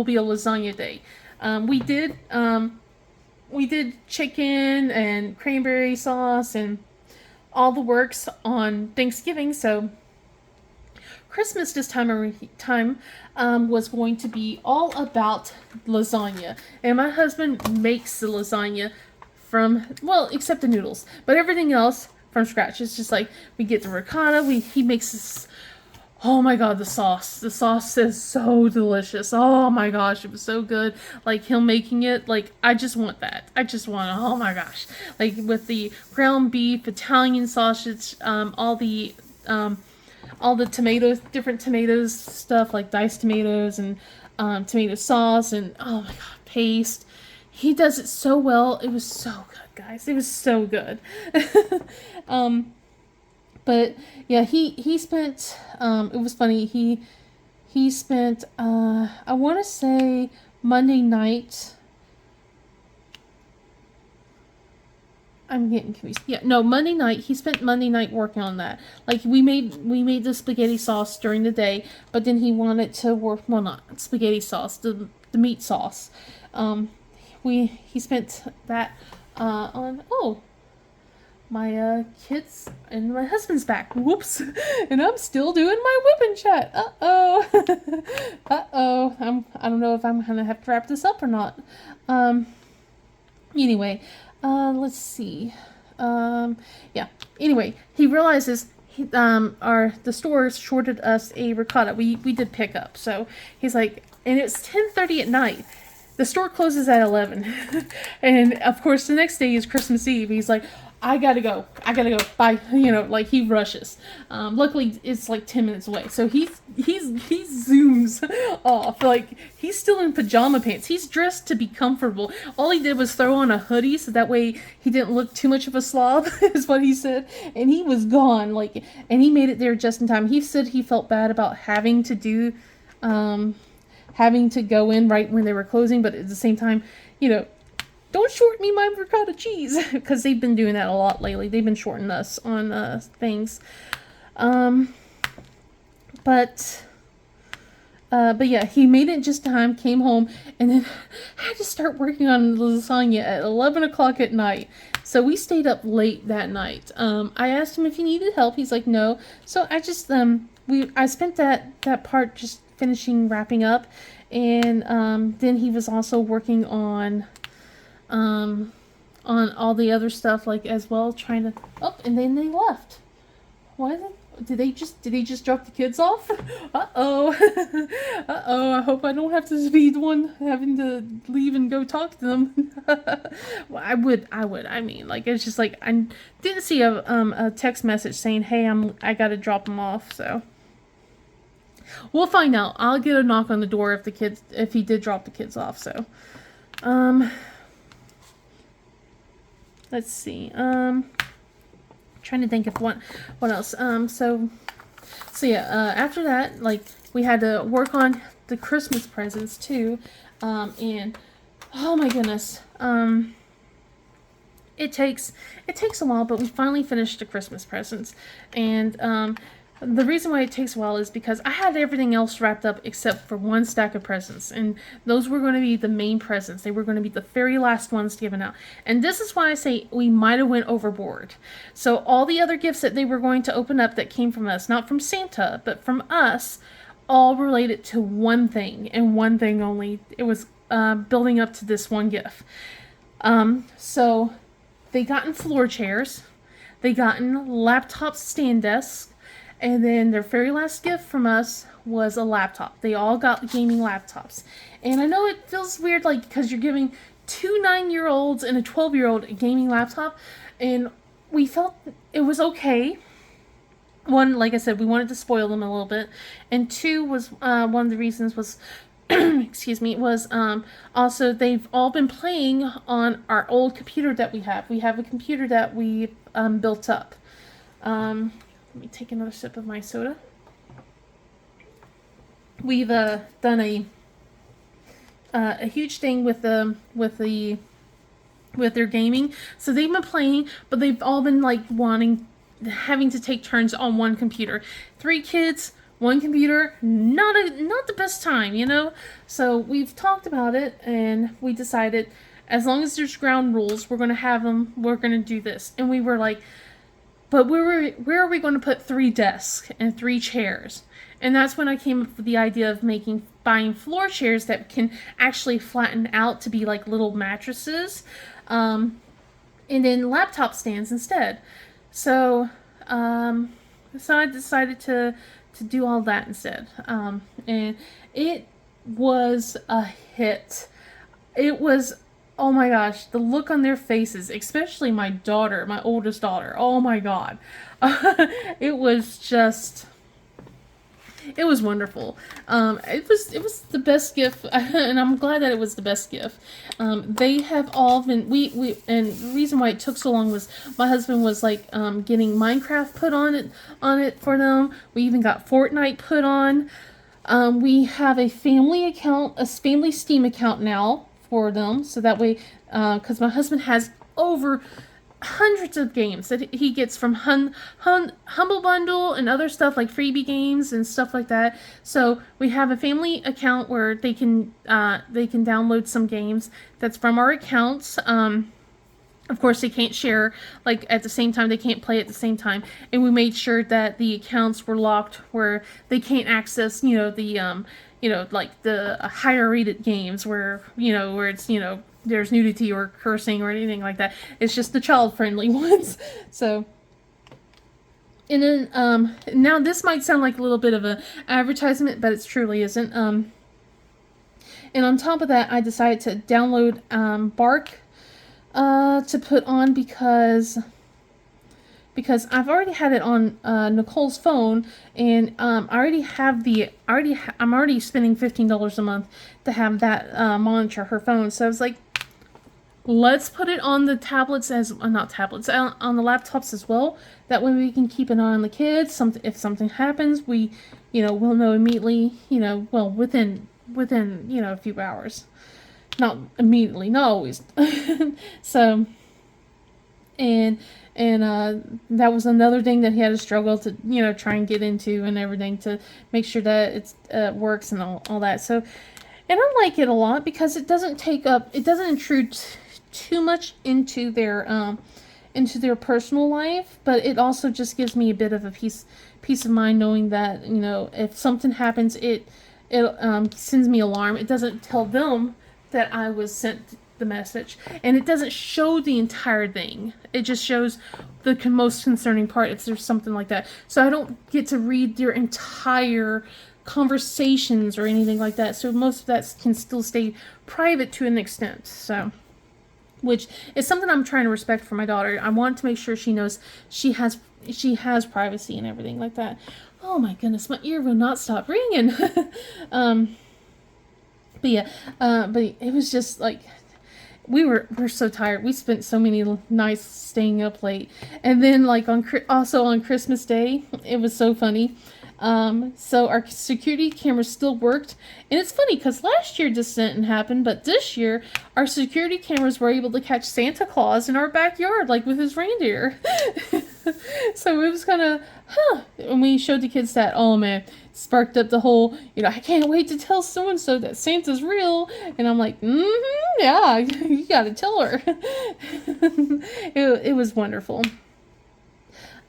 be a lasagna day. We did chicken and cranberry sauce and all the works on Thanksgiving. So Christmas this time was going to be all about lasagna. And my husband makes the lasagna from, well, except the noodles, but everything else from scratch. It's just like we get the ricotta. He makes this. Oh my god, the sauce. The sauce is so delicious. Oh my gosh, it was so good. Like, him making it, like, I just want that. I just want, oh my gosh. Like, with the ground beef, Italian sausage, all the tomatoes, different tomatoes stuff, like diced tomatoes and tomato sauce and, oh my god, paste. He does it so well. It was so good, guys. It was so good. But yeah, he spent, it was funny, he spent, I want to say Monday night, I'm getting confused. Yeah, no, Monday night, he spent Monday night working on that. Like, we made the spaghetti sauce during the day, but then he wanted to work, well, not spaghetti sauce, the meat sauce. He spent that, on, my kids and my husband's back. Whoops. And I'm still doing my whipping chat. Uh-oh. Uh-oh. I don't know if I'm going to have to wrap this up or not. Anyway, let's see. Yeah. Anyway, he realizes the store shorted us a ricotta. We did pick up. So he's like, and it's 10:30 at night. The store closes at 11. And of course the next day is Christmas Eve. He's like, I gotta go. Bye. You know, like, he rushes. Luckily, it's like 10 minutes away. So he zooms off. Like, he's still in pajama pants. He's dressed to be comfortable. All he did was throw on a hoodie so that way he didn't look too much of a slob, is what he said. And he was gone. Like, and he made it there just in time. He said he felt bad about having to go in right when they were closing, but at the same time, you know, don't short me my ricotta cheese, because they've been doing that a lot lately. They've been shorting us on things. But yeah, he made it just in time, came home, and then had to start working on lasagna at 11 o'clock at night. So we stayed up late that night. I asked him if he needed help. He's like, no. So I just, I spent that part just wrapping up. And then he was also working on all the other stuff, like, as well, trying to, and then they left. Why did they just drop the kids off? Uh-oh. I hope I don't have to be the one having to leave and go talk to them. Well, I would. I mean, like, it's just like, I didn't see a text message saying, hey, I gotta drop them off, so we'll find out. I'll get a knock on the door if he did drop the kids off, so let's see. trying to think of what else. So yeah, after that, like, we had to work on the Christmas presents too, and oh my goodness, it takes a while, but we finally finished the Christmas presents, and the reason why it takes a while is because I had everything else wrapped up except for one stack of presents, and those were going to be the main presents. They were going to be the very last ones given out, and this is why I say we might have went overboard. So all the other gifts that they were going to open up that came from us, not from Santa, but from us, all related to one thing and one thing only. It was building up to this one gift. So they got in floor chairs, they got in laptop stand desks, and then their very last gift from us was a laptop. They all got gaming laptops. And I know it feels weird, like, because you're giving 2 9-year-olds and a 12-year-old a gaming laptop, and we felt it was okay. One, like I said, we wanted to spoil them a little bit, and two was one of the reasons was excuse me, was also they've all been playing on our old computer that we have. We have a computer that we built up. Let me take another sip of my soda. We've done a huge thing with their gaming. So they've been playing, but they've all been like having to take turns on one computer. 3 kids, one computer, not the best time, you know? So we've talked about it, and we decided as long as there's ground rules, we're going to have them, we're going to do this. And we were like, but where are we going to put 3 desks and 3 chairs? And that's when I came up with the idea of buying floor chairs that can actually flatten out to be like little mattresses, and then laptop stands instead. So I decided to do all that instead, and it was a hit. It was, oh my gosh, the look on their faces, especially my daughter, my oldest daughter. Oh my God. It was wonderful. It was the best gift, and I'm glad that it was the best gift. They have all been, and the reason why it took so long was my husband was like, getting Minecraft put on it for them. We even got Fortnite put on. We have a family account, a family Steam account now for them, so that way, because my husband has over hundreds of games that he gets from Humble Bundle and other stuff like freebie games and stuff like that. So we have a family account where they can download some games that's from our accounts. Of course, they can't share like at the same time. They can't play at the same time. And we made sure that the accounts were locked where they can't access, like the higher rated games where it's, there's nudity or cursing or anything like that. It's just the child-friendly ones. So, and then, now this might sound like a little bit of an advertisement, but it truly isn't. And on top of that, I decided to download, Bark, to put on because I've already had it on Nicole's phone, and I'm already spending $15 a month to have that monitor her phone. So I was like, let's put it on the tablets on the laptops as well. That way we can keep an eye on the kids. If something happens, we'll know immediately. Within a few hours. Not immediately, not always. So, and that was another thing that he had to struggle to try and get into and everything to make sure that it works and all that. So, and I like it a lot because it doesn't intrude too much into their personal life, but it also just gives me a bit of a peace of mind knowing that if something happens, it sends me alarm. It doesn't tell them that I was sent the message, and it doesn't show the entire thing. It just shows the most concerning part if there's something like that. So I don't get to read their entire conversations or anything like that. So most of that can still stay private to an extent. So, which is something I'm trying to respect for my daughter. I want to make sure she knows she has privacy and everything like that. Oh my goodness, my ear will not stop ringing. But yeah, but it was just like, we're so tired. We spent so many nights staying up late, and then like also on Christmas Day, it was so funny. So our security cameras still worked, and it's funny because last year this didn't happen, but this year our security cameras were able to catch Santa Claus in our backyard, like with his reindeer. So it was kind of, and we showed the kids that, oh man, sparked up the whole, I can't wait to tell so and so that Santa's real, and I'm like, yeah, you gotta tell her. It was wonderful.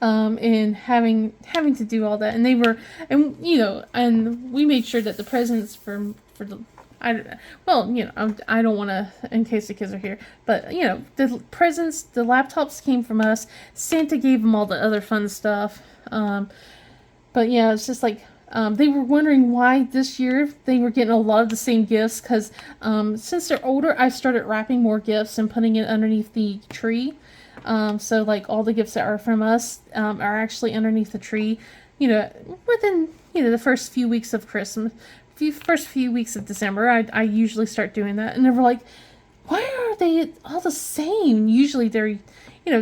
And having to do all that, and they were, and we made sure that the presents for the, I don't want to, in case the kids are here, but the presents, the laptops came from us. Santa gave them all the other fun stuff. But yeah, it's just like, they were wondering why this year they were getting a lot of the same gifts, because since they're older, I started wrapping more gifts and putting it underneath the tree. So like all the gifts that are from us are actually underneath the tree, within the first few weeks of Christmas, first few weeks of December. I usually start doing that, and they were like, why are they all the same? Usually they're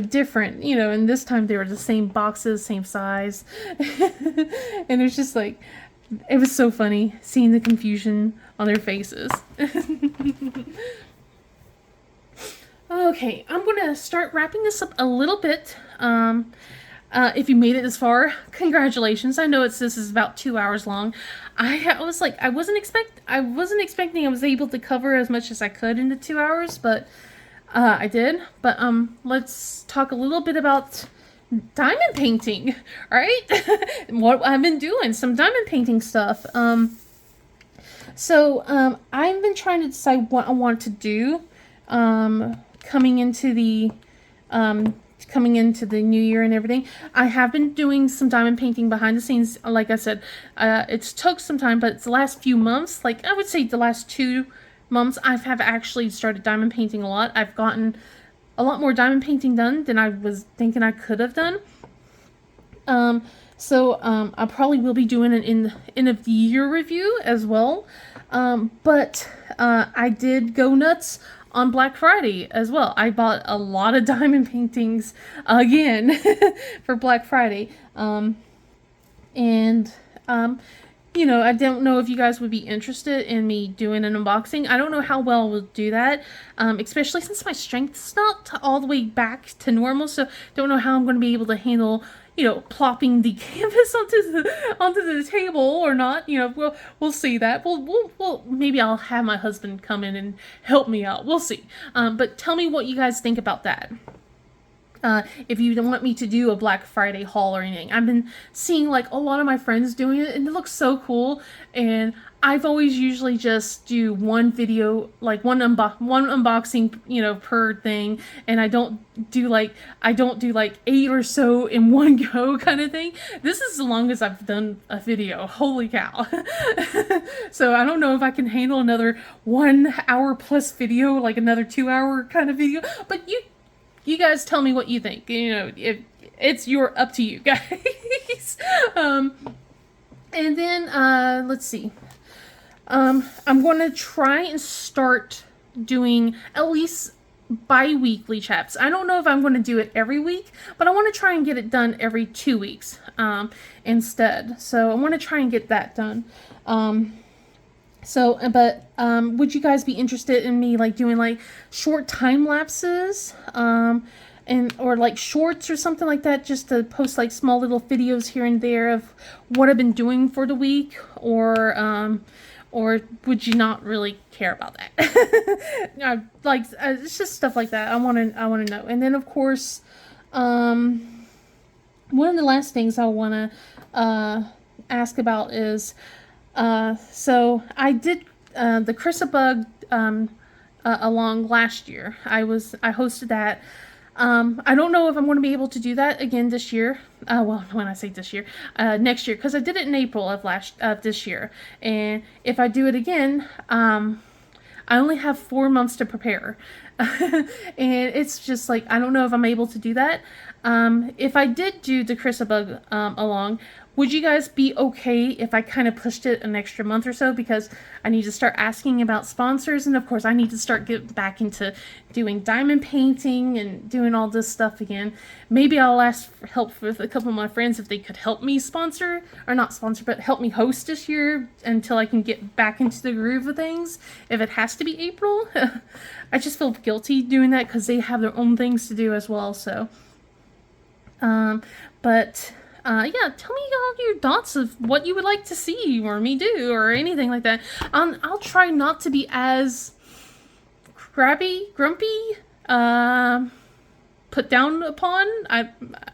different, and this time they were the same boxes, same size. And it's just like, it was so funny seeing the confusion on their faces. Okay, I'm going to start wrapping this up a little bit. If you made it this far, congratulations. I know this is about 2 hours long. I was like, I wasn't expecting I was able to cover as much as I could in the 2 hours, but I did. But let's talk a little bit about diamond painting, right? What I've been doing, some diamond painting stuff. So I've been trying to decide what I want to do. Coming into the new year and everything, I have been doing some diamond painting behind the scenes. Like I said, it's took some time, but it's the last few months, like I would say the last 2 months, I have actually started diamond painting a lot. I've gotten a lot more diamond painting done than I was thinking I could have done. So I probably will be doing an end of the year review as well. But I did go nuts on Black Friday as well. I bought a lot of diamond paintings again for Black Friday. I don't know if you guys would be interested in me doing an unboxing. I don't know how well we'll do that, especially since my strength's not all the way back to normal, so don't know how I'm going to be able to handle, plopping the canvas onto the table or not. We'll see that. We'll maybe I'll have my husband come in and help me out. We'll see. But tell me what you guys think about that. If you don't want me to do a Black Friday haul or anything. I've been seeing like a lot of my friends doing it, and it looks so cool, and I've always usually just do one video, like one unboxing, per thing, and I don't do like 8 or so in one go kind of thing. This is the longest I've done a video. Holy cow. So I don't know if I can handle another 1 hour plus video, like another 2 hour kind of video, but you guys tell me what you think. It's up to you guys. And then let's see. I'm going to try and start doing at least bi-weekly chats. I don't know if I'm going to do it every week, but I want to try and get it done every 2 weeks instead. So I want to try and get that done. Would you guys be interested in me like doing like short time lapses, or like shorts or something like that, just to post like small little videos here and there of what I've been doing for the week, or would you not really care about that? It's just stuff like that. I want to know. And then of course, one of the last things I want to ask about is. So I did the Chrisabug along last year. I hosted that. I don't know if I'm going to be able to do that again this year. Well, when I say this year, next year, because I did it in April of this year. And if I do it again, I only have 4 months to prepare. And it's just like, I don't know if I'm able to do that. If I did do the Chrisabug along, would you guys be okay if I kind of pushed it an extra month or so, because I need to start asking about sponsors, and of course I need to start getting back into doing diamond painting and doing all this stuff again. Maybe I'll ask for help with a couple of my friends if they could help me sponsor, or not sponsor, but help me host this year until I can get back into the groove of things, if it has to be April. I just feel guilty doing that because they have their own things to do as well. So yeah, tell me all your thoughts of what you would like to see or me do or anything like that. I'll try not to be as crabby, grumpy, put down upon. I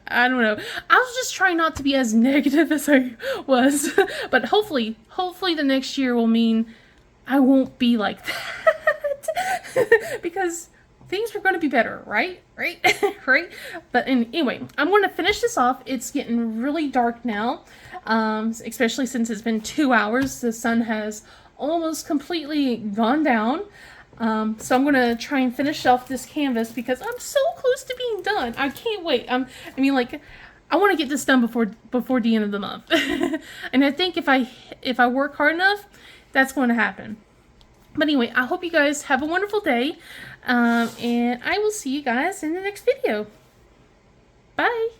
don't know. I'll just try not to be as negative as I was. But hopefully the next year will mean I won't be like that. Because things are going to be better, right? Right? But anyway, I'm going to finish this off. It's getting really dark now, especially since it's been 2 hours. The sun has almost completely gone down. So I'm going to try and finish off this canvas because I'm so close to being done. I can't wait. I want to get this done before the end of the month. And I think if I work hard enough, that's going to happen. But anyway, I hope you guys have a wonderful day, and I will see you guys in the next video. Bye!